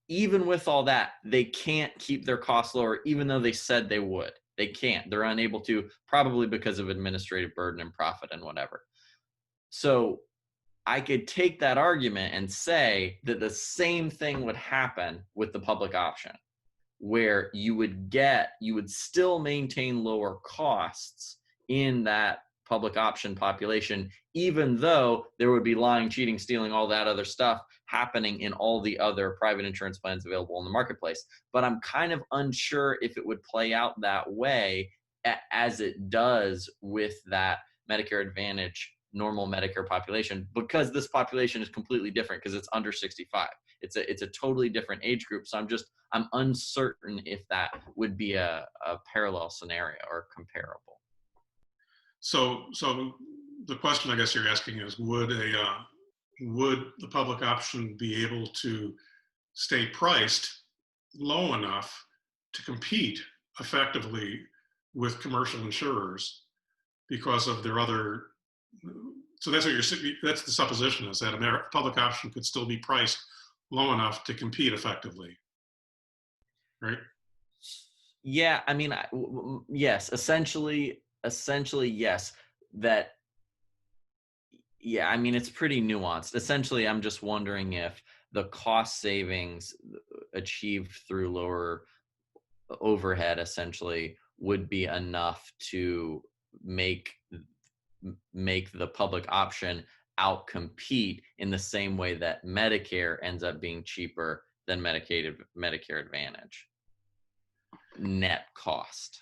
Even with all that, they can't keep their costs lower, even though they said they would. They can't. They're unable to, probably because of administrative burden and profit and whatever. So I could take that argument and say that the same thing would happen with the public option, where you would still maintain lower costs in that public option population, even though there would be lying, cheating, stealing, all that other stuff happening in all the other private insurance plans available in the marketplace. But I'm kind of unsure if it would play out that way as it does with that Medicare Advantage normal Medicare population, because this population is completely different, because it's under 65. It's a totally different age group. So I'm uncertain if that would be a parallel scenario or comparable. So the question I guess you're asking is, would the public option be able to stay priced low enough to compete effectively with commercial insurers because of their other? So that's that's the supposition, is that a public option could still be priced low enough to compete effectively, right? Yeah, I mean, yes, essentially yes. That, yeah, I mean, it's pretty nuanced. Essentially, I'm just wondering if the cost savings achieved through lower overhead essentially would be enough to make the public option outcompete in the same way that Medicare ends up being cheaper than Medicare Advantage. Net cost.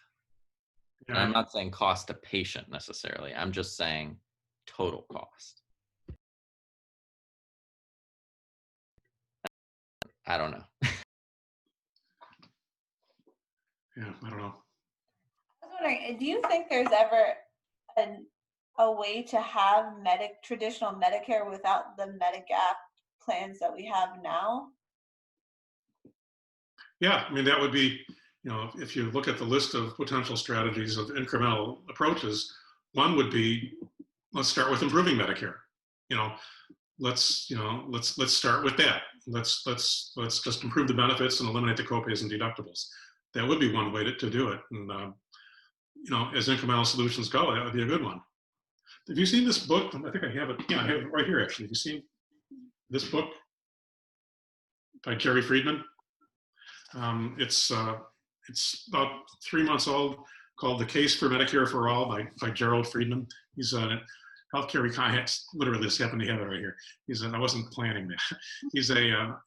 And I'm not saying cost to patient necessarily. I'm just saying total cost. I don't know. Yeah, I don't know. I was wondering, do you think there's ever a way to have traditional Medicare without the Medigap plans that we have now? Yeah, I mean, that would be, if you look at the list of potential strategies of incremental approaches, one would be, let's start with improving Medicare. Let's start with that. Let's just improve the benefits and eliminate the copays and deductibles. That would be one way to do it. And as incremental solutions go, that would be a good one. Have you seen this book? I think I have it. Yeah, I have it right here, actually. Have you seen this book by Jerry Friedman? It's about 3 months old, called "The Case for Medicare for All" by Gerald Friedman. He's a healthcare economist. Literally, this happened to have it right here. I wasn't planning that. He's I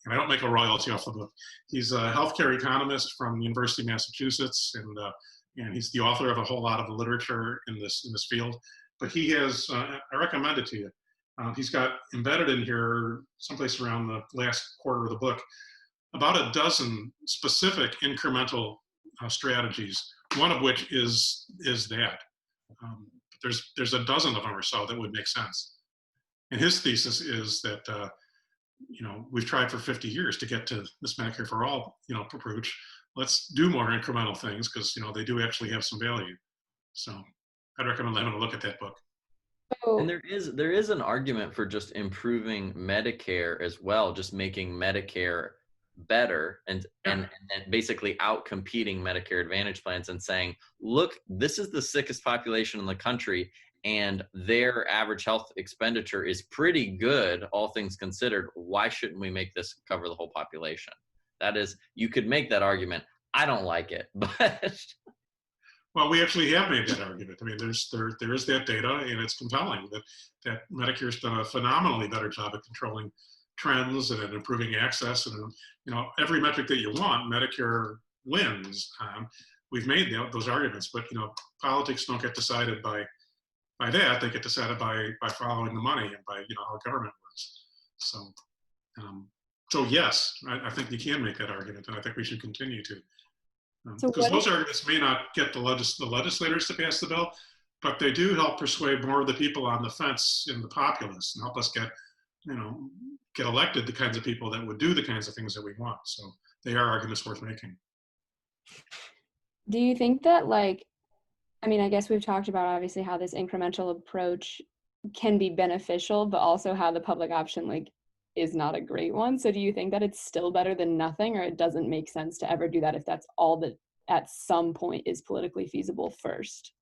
don't make a royalty off the book. He's a healthcare economist from the University of Massachusetts, and he's the author of a whole lot of the literature in this field. But he has, I recommend it to you. He's got embedded in here, someplace around the last quarter of the book, about a dozen specific incremental strategies, one of which is that. There's a dozen of them or so that would make sense. And his thesis is that, we've tried for 50 years to get to this Medicare for All, approach. Let's do more incremental things because, they do actually have some value. So I'd recommend having a look at that book. And there is an argument for just improving Medicare as well, just making Medicare better and basically out competing Medicare Advantage plans and saying, look, this is the sickest population in the country and their average health expenditure is pretty good, all things considered. Why shouldn't we make this cover the whole population? That is, you could make that argument. I don't like it, but well, we actually have made that argument. I mean, there is that data, and it's compelling that Medicare's done a phenomenally better job at controlling trends and at improving access, and every metric that you want, Medicare wins. We've made those arguments, but politics don't get decided by that. They get decided by following the money and by how government works. So yes, I think you can make that argument, and I think we should continue to. Because those arguments may not get the legislators to pass the bill, but they do help persuade more of the people on the fence in the populace and help us get elected the kinds of people that would do the kinds of things that we want. So they are arguments worth making. Do you think that, I guess we've talked about obviously how this incremental approach can be beneficial, but also how the public option is not a great one. So do you think that it's still better than nothing, or it doesn't make sense to ever do that if that's all that at some point is politically feasible first?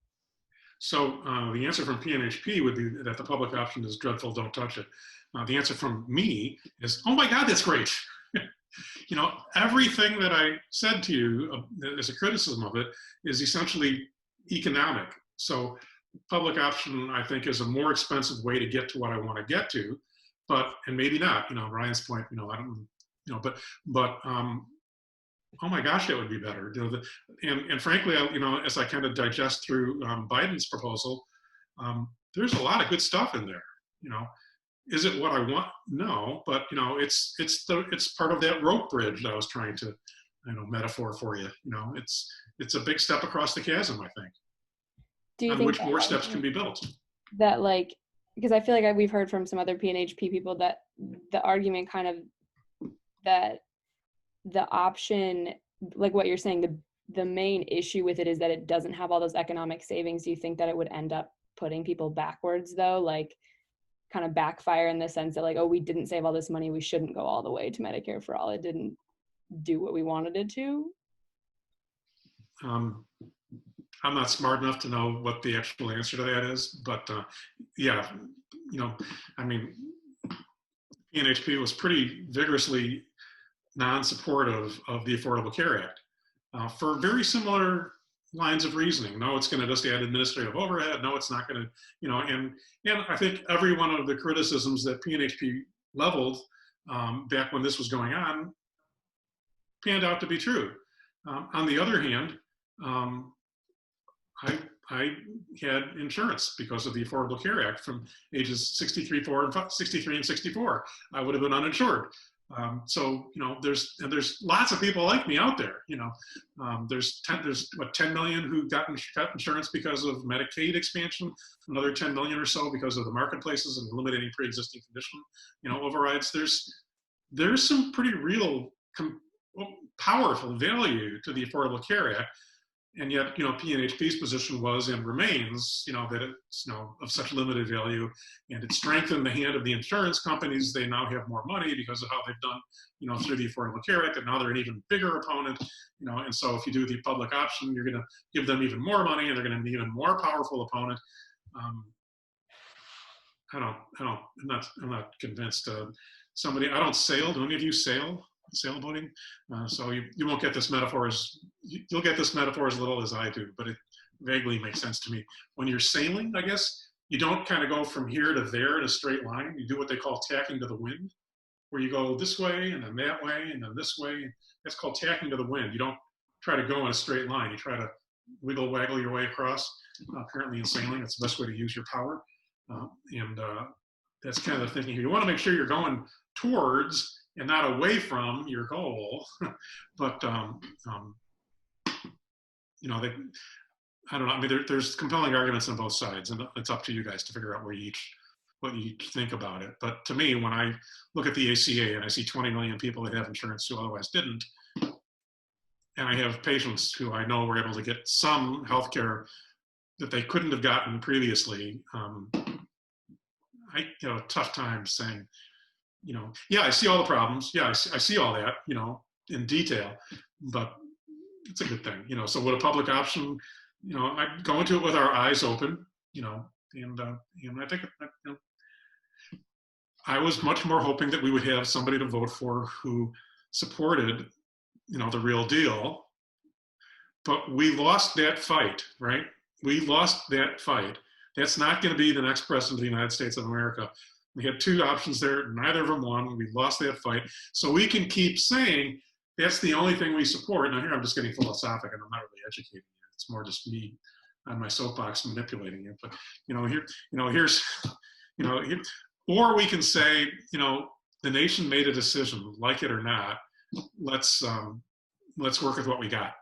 So the answer from PNHP would be that the public option is dreadful, don't touch it. The answer from me is, oh my God, that's great. Everything that I said to you as a criticism of it is essentially economic. So public option, I think, is a more expensive way to get to what I want to get to, and maybe not, Ryan's point, I don't, but oh my gosh, that would be better. And frankly, as I kind of digest through Biden's proposal, there's a lot of good stuff in there. Is it what I want? No, but it's part of that rope bridge that I was trying to, metaphor for you. It's a big step across the chasm, I think. Do you on think which more steps can be built? That because I feel like we've heard from some other PNHP people that the argument kind of that the option, like what you're saying, the main issue with it is that it doesn't have all those economic savings. Do you think that it would end up putting people backwards though? Kind of backfire in the sense that oh, we didn't save all this money, we shouldn't go all the way to Medicare for all. It didn't do what we wanted it to. I'm not smart enough to know what the actual answer to that is, but yeah, PNHP was pretty vigorously non-supportive of the Affordable Care Act. for very similar lines of reasoning. No, it's going to just add administrative overhead. No, it's not going to, and I think every one of the criticisms that PNHP leveled back when this was going on panned out to be true. On the other hand, I had insurance because of the Affordable Care Act from ages 63 and 64. I would have been uninsured. So there's lots of people like me out there. There's 10 million who got insurance because of Medicaid expansion, another 10 million or so because of the marketplaces and eliminating pre-existing condition overrides. There's some pretty real powerful value to the Affordable Care Act. And yet, PNHP's position was and remains, that it's, of such limited value, and it strengthened the hand of the insurance companies. They now have more money because of how they've done, through the Affordable Care Act, and now they're an even bigger opponent, and so if you do the public option, you're going to give them even more money, and they're going to be an even more powerful opponent. I'm not convinced. I don't sail. Do any of you sail? Sailboating, so you won't get this metaphor you'll get this metaphor as little as I do, but it vaguely makes sense to me. When you're sailing, I guess you don't kind of go from here to there in a straight line. You do what they call tacking to the wind, where you go this way and then that way and then this way. That's called tacking to the wind. You don't try to go in a straight line. You try to waggle your way across. Apparently in sailing, that's the best way to use your power, and that's kind of the thinking here. You want to make sure you're going towards and not away from your goal. But, I don't know. I mean, there's compelling arguments on both sides, and it's up to you guys to figure out what you each think about it. But to me, when I look at the ACA and I see 20 million people that have insurance who otherwise didn't, and I have patients who I know were able to get some health care that they couldn't have gotten previously, I have a tough time saying, yeah, I see all the problems. Yeah, I see all that, in detail, but it's a good thing, So with a public option, I go into it with our eyes open, and I think, I was much more hoping that we would have somebody to vote for who supported, the real deal, but we lost that fight, right? We lost that fight. That's not going to be the next president of the United States of America. We had two options there. Neither of them won. We lost that fight. So we can keep saying that's the only thing we support. Now here I'm just getting philosophic and I'm not really educating you. It's more just me on my soapbox manipulating you. But or we can say, the nation made a decision, like it or not. Let's work with what we got.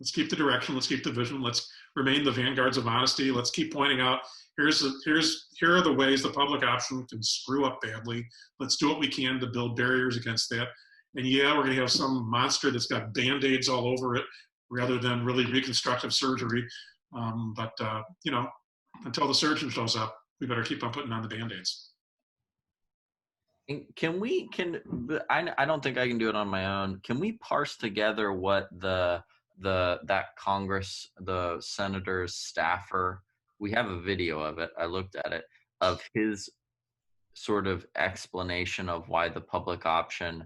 Let's keep the direction. Let's keep the vision. Let's remain the vanguards of honesty. Let's keep pointing out here are the ways the public option can screw up badly. Let's do what we can to build barriers against that. And yeah, we're going to have some monster that's got Band-Aids all over it rather than really reconstructive surgery. But until the surgeon shows up, we better keep on putting on the Band-Aids. I don't think I can do it on my own. Can we parse together what that Congress, the senator's staffer, we have a video of it, I looked at it, of his sort of explanation of why the public option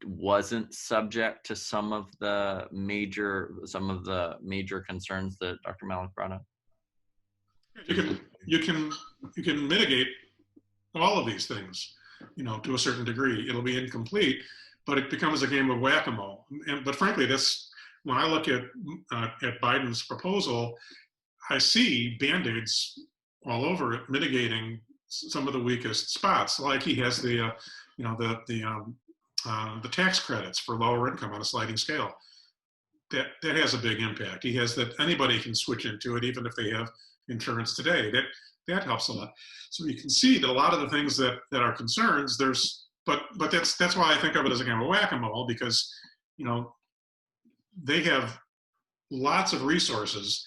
wasn't subject to some of the major concerns that Dr. Malik brought up? You can mitigate all of these things, to a certain degree. It'll be incomplete, but it becomes a game of whack-a-mole. But frankly, when I look at Biden's proposal, I see Band-Aids all over it, mitigating some of the weakest spots. Like he has the tax credits for lower income on a sliding scale. That has a big impact. He has that anybody can switch into it, even if they have insurance today. That helps a lot. So you can see that a lot of the things that are concerns, but that's why I think of it as a game of whack-a-mole, because they have lots of resources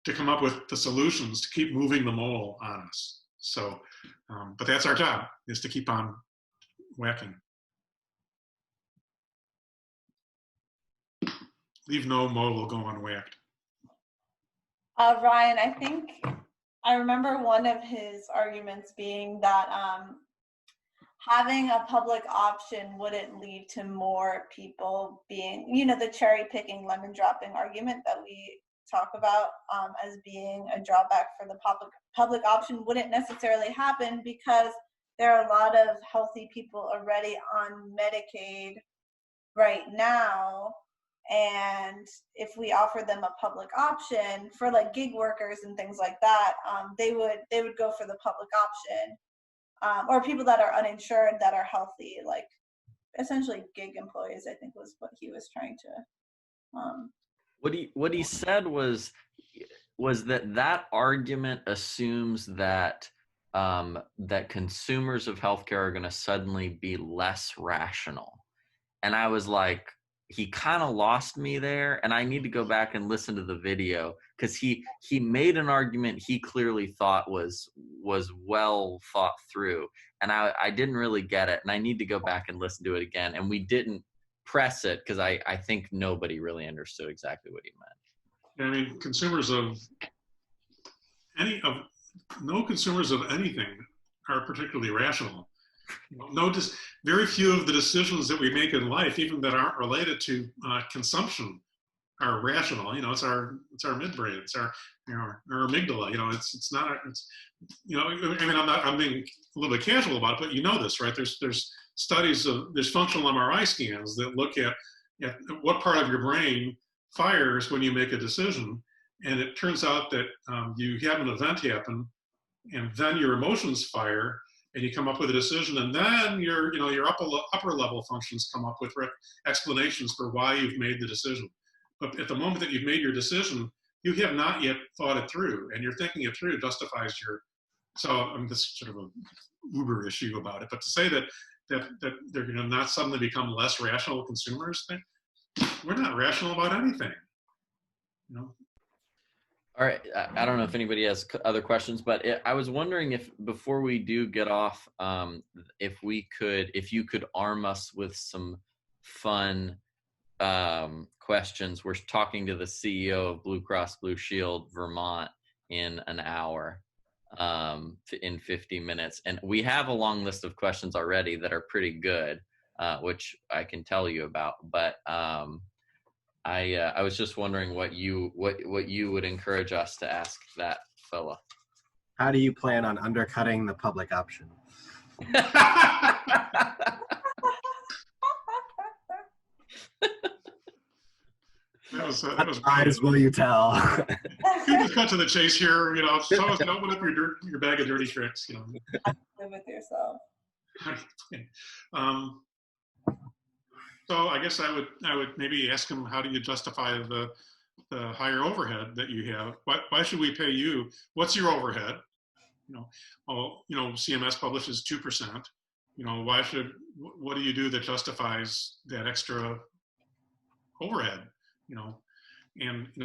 to come up with the solutions to keep moving the mole on us. So, but that's our job, is to keep on whacking. Leave no mole go unwhacked. Ryan, I think I remember one of his arguments being that having a public option wouldn't lead to more people being, the cherry picking, lemon dropping argument that we talk about as being a drawback for the public option wouldn't necessarily happen, because there are a lot of healthy people already on Medicaid right now. And if we offer them a public option for like gig workers and things like that, they would go for the public option. Or people that are uninsured that are healthy, like essentially gig employees, I think was what he was trying to. What he said was that argument assumes that that consumers of healthcare are going to suddenly be less rational, and I was like, he kind of lost me there, and I need to go back and listen to the video, because he made an argument he clearly thought was well thought through, and I didn't really get it, and I need to go back and listen to it again. And we didn't press it because I think nobody really understood exactly what he meant. I mean, no consumers of anything are particularly rational. Very few of the decisions that we make in life, even that aren't related to consumption, are rational. It's our midbrain, it's our amygdala. It's not. I mean, I'm being a little bit casual about it, but this, right? There's studies there's functional MRI scans that look at what part of your brain fires when you make a decision, and it turns out that you have an event happen, and then your emotions fire, and you come up with a decision, and then your upper level functions come up with explanations for why you've made the decision. But at the moment that you've made your decision, you have not yet thought it through, and you're thinking it through justifies your. So I mean, this is sort of a uber issue about it. But to say that they're going to not suddenly become less rational consumers, we're not rational about anything. All right, I don't know if anybody has other questions, but I was wondering if, before we do get off, if you could arm us with some fun questions. We're talking to the CEO of Blue Cross Blue Shield Vermont in an hour, in 50 minutes. And we have a long list of questions already that are pretty good, which I can tell you about. But I was just wondering what you would encourage us to ask that fella. How do you plan on undercutting the public option? That was Eyes will you tell? You just cut to the chase here. Someone's gonna open up your bag of dirty tricks. Live with yourself. So I guess I would maybe ask him, how do you justify the higher overhead that you have? Why should we pay you? What's your overhead? CMS publishes 2%. What do you do that justifies that extra overhead?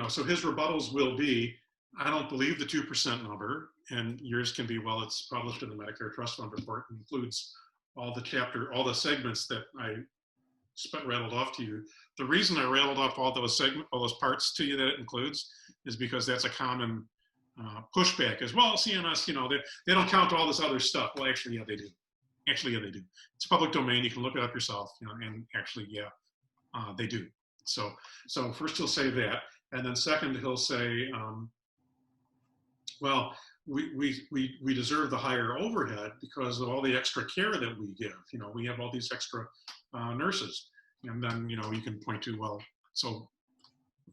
So his rebuttals will be, I don't believe the 2% number, and yours can be, well, it's published in the Medicare Trust Fund report and includes all the segments that I rattled off to you. The reason I rattled off all those parts to you that it includes is because that's a common pushback as well. CMS, they don't count all this other stuff. Well, actually, yeah, they do. They do. It's public domain. You can look it up yourself. And actually, yeah, they do. So first he'll say that, and then second he'll say, well, we deserve the higher overhead because of all the extra care that we give. We have all these extra nurses, and then you can point to, well, so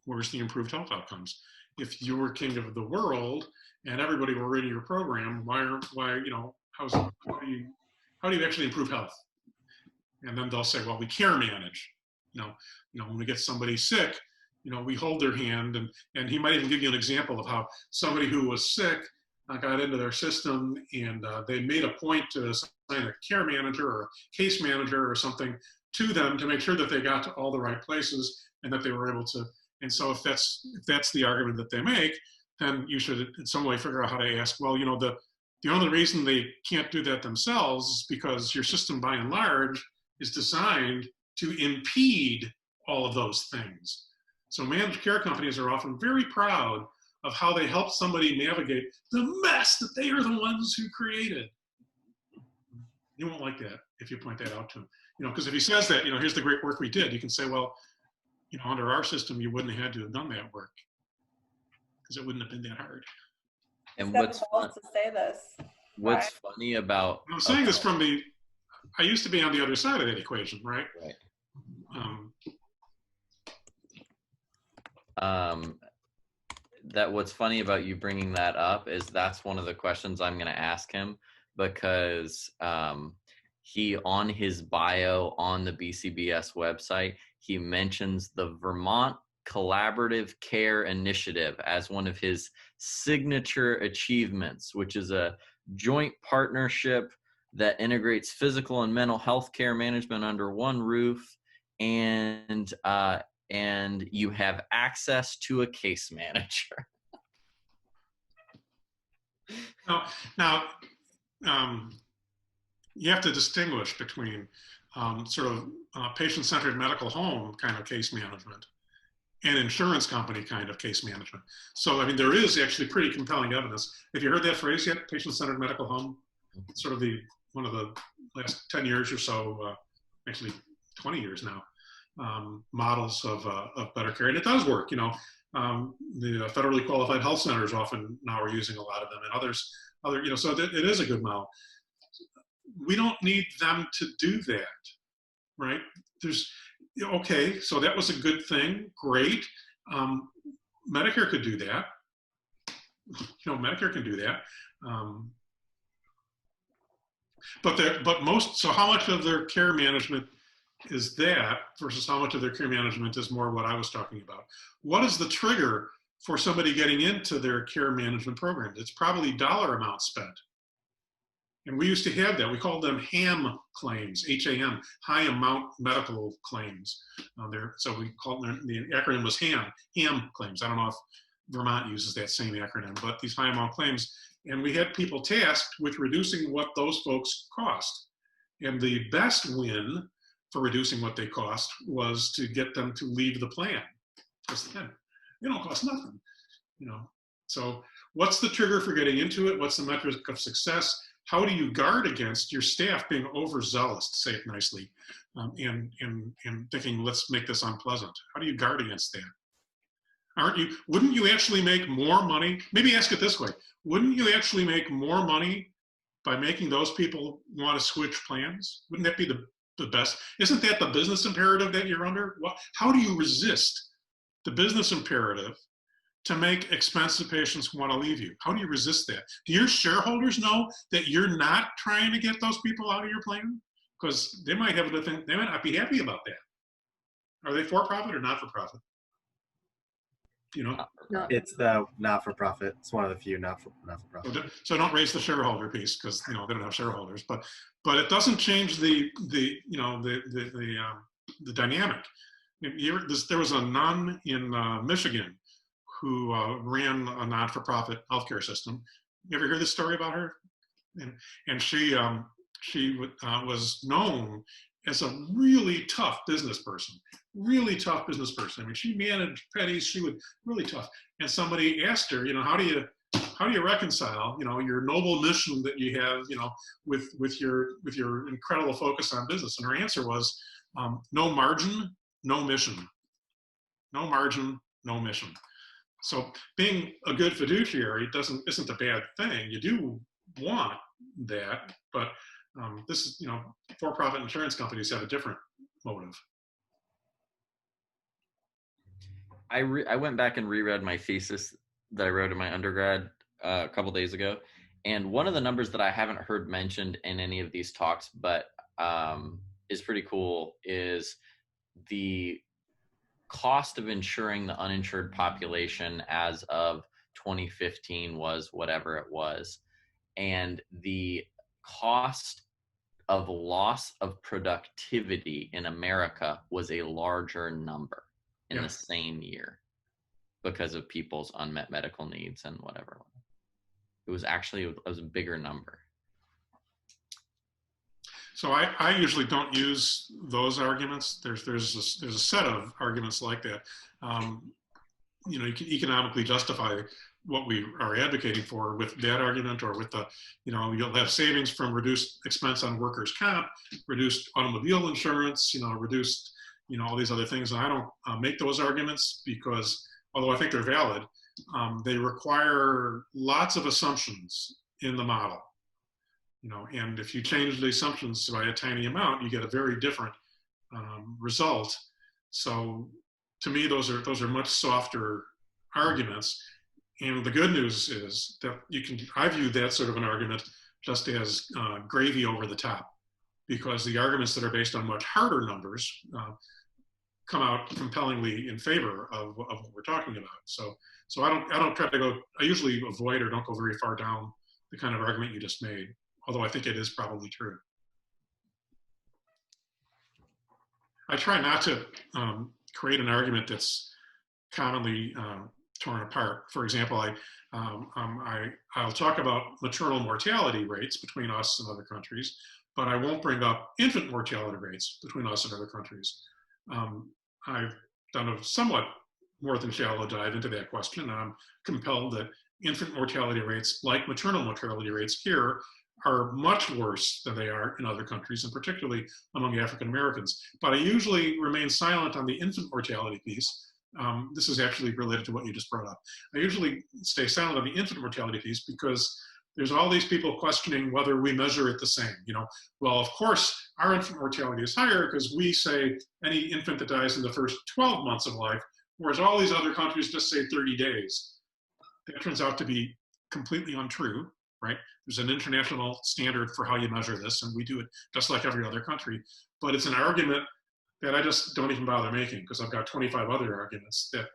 where's the improved health outcomes? If you were king of the world and everybody were in your program, how do you actually improve health? And then they'll say, well, we care manage. When we get somebody sick, we hold their hand, and he might even give you an example of how somebody who was sick got into their system, and they made a point to assign a care manager or a case manager or something to them to make sure that they got to all the right places and that they were able to. And so if that's the argument that they make, then you should in some way figure out how to ask, well, the only reason they can't do that themselves is because your system by and large is designed to impede all of those things. So managed care companies are often very proud of how they help somebody navigate the mess that they are the ones who created. He won't like that if you point that out to him. Because if he says that, here's the great work we did, you can say, well, under our system, you wouldn't have had to have done that work because it wouldn't have been that hard. And He's got what's the balls to say this. what's funny about I'm saying this from I used to be on the other side of that equation, right? right. That what's funny about you bringing that up is that's one of the questions I'm going to ask him, because he, on his bio on the BCBS website, he mentions the Vermont Collaborative Care Initiative as one of his signature achievements, which is a joint partnership that integrates physical and mental health care management under one roof, and you have access to a case manager. Now, you have to distinguish between sort of patient-centered medical home kind of case management and insurance company kind of case management. So, I mean, there is actually pretty compelling evidence. Have you heard that phrase yet? Patient-centered medical home? It's sort of one of the last 10 years or so, actually 20 years now, models of better care. And it does work, the federally qualified health centers often now are using a lot of them, and others, so it is a good model. We don't need them to do that, right? Okay, so that was a good thing, great. Medicare could do that. Medicare can do that. So how much of their care management is that versus how much of their care management is more what I was talking about? What is the trigger for somebody getting into their care management program? It's probably dollar amount spent. And we used to have that. We called them HAM claims, H-A-M, high amount medical claims. So we called them, the acronym was HAM claims. I don't know if Vermont uses that same acronym, but these high amount claims. And we had people tasked with reducing what those folks cost. And the best win for reducing what they cost was to get them to leave the plan. Because then they don't cost nothing, So what's the trigger for getting into it? What's the metric of success? How do you guard against your staff being overzealous, to say it nicely, and thinking, let's make this unpleasant? How do you guard against that? Wouldn't you actually make more money? Maybe ask it this way. Wouldn't you actually make more money by making those people want to switch plans? Wouldn't that be the best? Isn't that the business imperative that you're under? How do you resist the business imperative to make expensive patients want to leave you? How do you resist that? Do your shareholders know that you're not trying to get those people out of your plan? Because they might not be happy about that. Are they for profit or not for profit? It's the not-for-profit. It's one of the few not-for-profit. So don't raise the shareholder piece, because they don't have shareholders. But it doesn't change the dynamic. There was a nun in Michigan who ran a not-for-profit healthcare system. You ever hear this story about her? And she was known as a really tough business person. I mean, she managed petties. She was really tough. And somebody asked her, how do you reconcile, your noble mission that you have, with your incredible focus on business? And her answer was, no margin, no mission. No margin, no mission. So being a good fiduciary isn't a bad thing. You do want that, but this is, for-profit insurance companies have a different motive. I went back and reread my thesis that I wrote in my undergrad a couple days ago, and one of the numbers that I haven't heard mentioned in any of these talks, but is pretty cool, is the cost of insuring the uninsured population as of 2015 was whatever it was, and the cost of loss of productivity in America was a larger number in the same year because of people's unmet medical needs and whatever. It was a bigger number. So I usually don't use those arguments. There's a set of arguments like that. you can economically justify what we are advocating for with that argument, or with the, you'll have savings from reduced expense on workers' comp, reduced automobile insurance, reduced, all these other things. And I don't make those arguments because, although I think they're valid, they require lots of assumptions in the model. And if you change the assumptions by a tiny amount, you get a very different result. So to me, those are much softer arguments. And the good news is that I view that sort of an argument just as gravy over the top, because the arguments that are based on much harder numbers come out compellingly in favor of what we're talking about. So I don't try to go, I usually avoid or don't go very far down the kind of argument you just made, although I think it is probably true. I try not to create an argument that's commonly torn apart. For example, I'll talk about maternal mortality rates between us and other countries, but I won't bring up infant mortality rates between us and other countries. I've done a somewhat more than shallow dive into that question, and I'm compelled that infant mortality rates, like maternal mortality rates here, are much worse than they are in other countries, and particularly among African Americans. But I usually remain silent on the infant mortality piece. This is actually related to what you just brought up. I usually stay silent on the infant mortality piece because there's all these people questioning whether we measure it the same. Well, of course, our infant mortality is higher because we say any infant that dies in the first 12 months of life, whereas all these other countries just say 30 days. That turns out to be completely untrue, right? There's an international standard for how you measure this, and we do it just like every other country. But it's an argument that I just don't even bother making, because I've got 25 other arguments that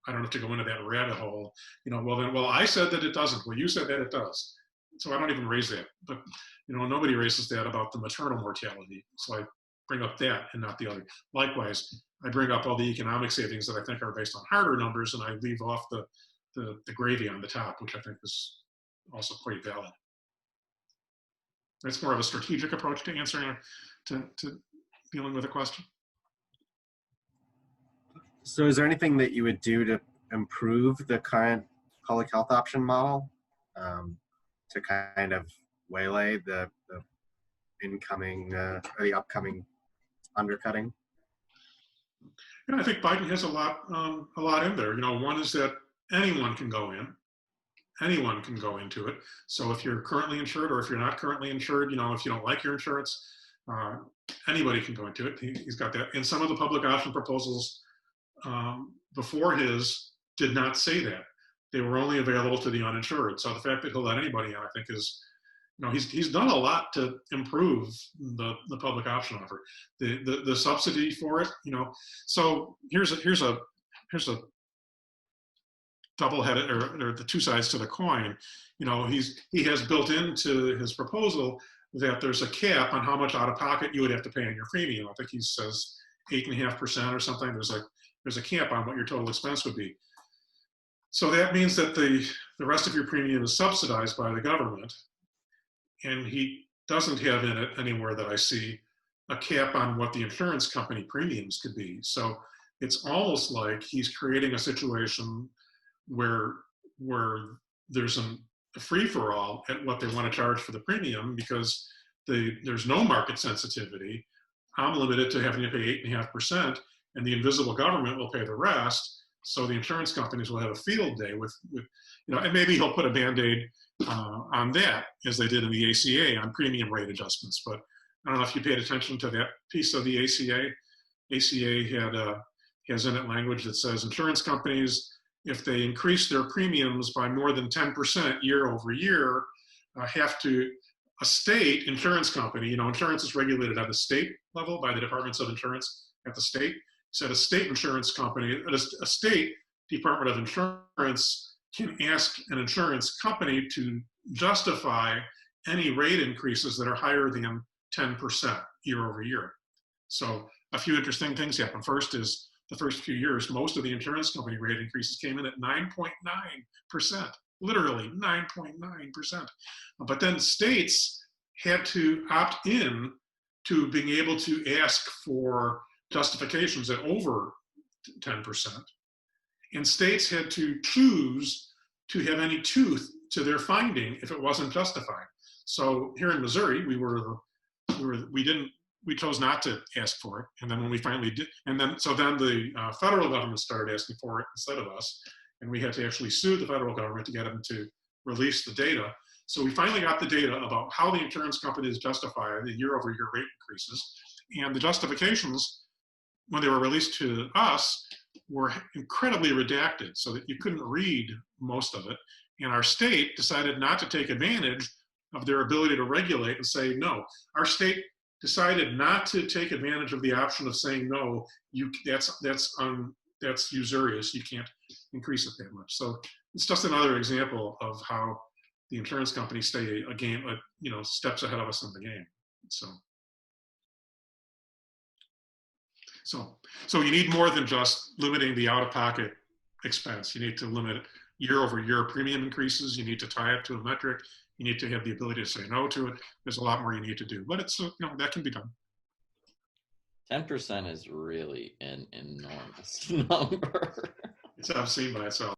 I don't have to go into that rabbit hole. Well, I said that it doesn't. Well, you said that it does. So I don't even raise that. But nobody raises that about the maternal mortality. So I bring up that and not the other. Likewise, I bring up all the economic savings that I think are based on harder numbers, and I leave off the gravy on the top, which I think is also quite valid. That's more of a strategic approach to answering, to dealing with a question. So is there anything that you would do to improve the current public health option model to kind of waylay the incoming or the upcoming undercutting? And I think Biden has a lot in there. One is that anyone can go in. Anyone can go into it. So if you're currently insured, or if you're not currently insured, if you don't like your insurance, anybody can go into it. He's got that. And some of the public option proposals before his did not say that. They were only available to the uninsured. So the fact that he'll let anybody in, I think, is, he's done a lot to improve the public option offer. The subsidy for it, So here's a double-headed, or the two sides to the coin. He has built into his proposal that there's a cap on how much out of pocket you would have to pay on your premium. I think he says 8.5% or something. There's a cap on what your total expense would be. So that means that the rest of your premium is subsidized by the government, and he doesn't have in it anywhere that I see a cap on what the insurance company premiums could be. So it's almost like he's creating a situation where there's a free-for-all at what they want to charge for the premium, because there's no market sensitivity. I'm limited to having to pay 8.5%, and the invisible government will pay the rest. So the insurance companies will have a field day with and maybe he'll put a Band-Aid on that, as they did in the ACA on premium rate adjustments. But I don't know if you paid attention to that piece of the ACA. ACA has in it language that says insurance companies, if they increase their premiums by more than 10% year over year, have to, a state insurance company, insurance is regulated at the state level by the departments of insurance at the state. So a state insurance company, a state department of insurance can ask an insurance company to justify any rate increases that are higher than 10% year over year. So a few interesting things happen. First is, the first few years, most of the insurance company rate increases came in at 9.9%, literally 9.9%. But then states had to opt in to being able to ask for justifications at over 10%. and states had to choose to have any tooth to their finding if it wasn't justified. So here in Missouri, we chose not to ask for it, and then when we finally did, and then the federal government started asking for it instead of us, and we had to actually sue the federal government to get them to release the data. So we finally got the data about how the insurance companies justify the year-over-year rate increases, and the justifications, when they were released to us, were incredibly redacted so that you couldn't read most of it. And our state decided not to take advantage of their ability to regulate and say no. Our state decided not to take advantage of the option of saying no. That's usurious. You can't increase it that much. So it's just another example of how the insurance companies stay steps ahead of us in the game. So you need more than just limiting the out-of-pocket expense. You need to limit year-over-year premium increases. You need to tie it to a metric. You need to have the ability to say no to it. There's a lot more you need to do, but it's that can be done. 10% is really an enormous number. It's obscene by itself.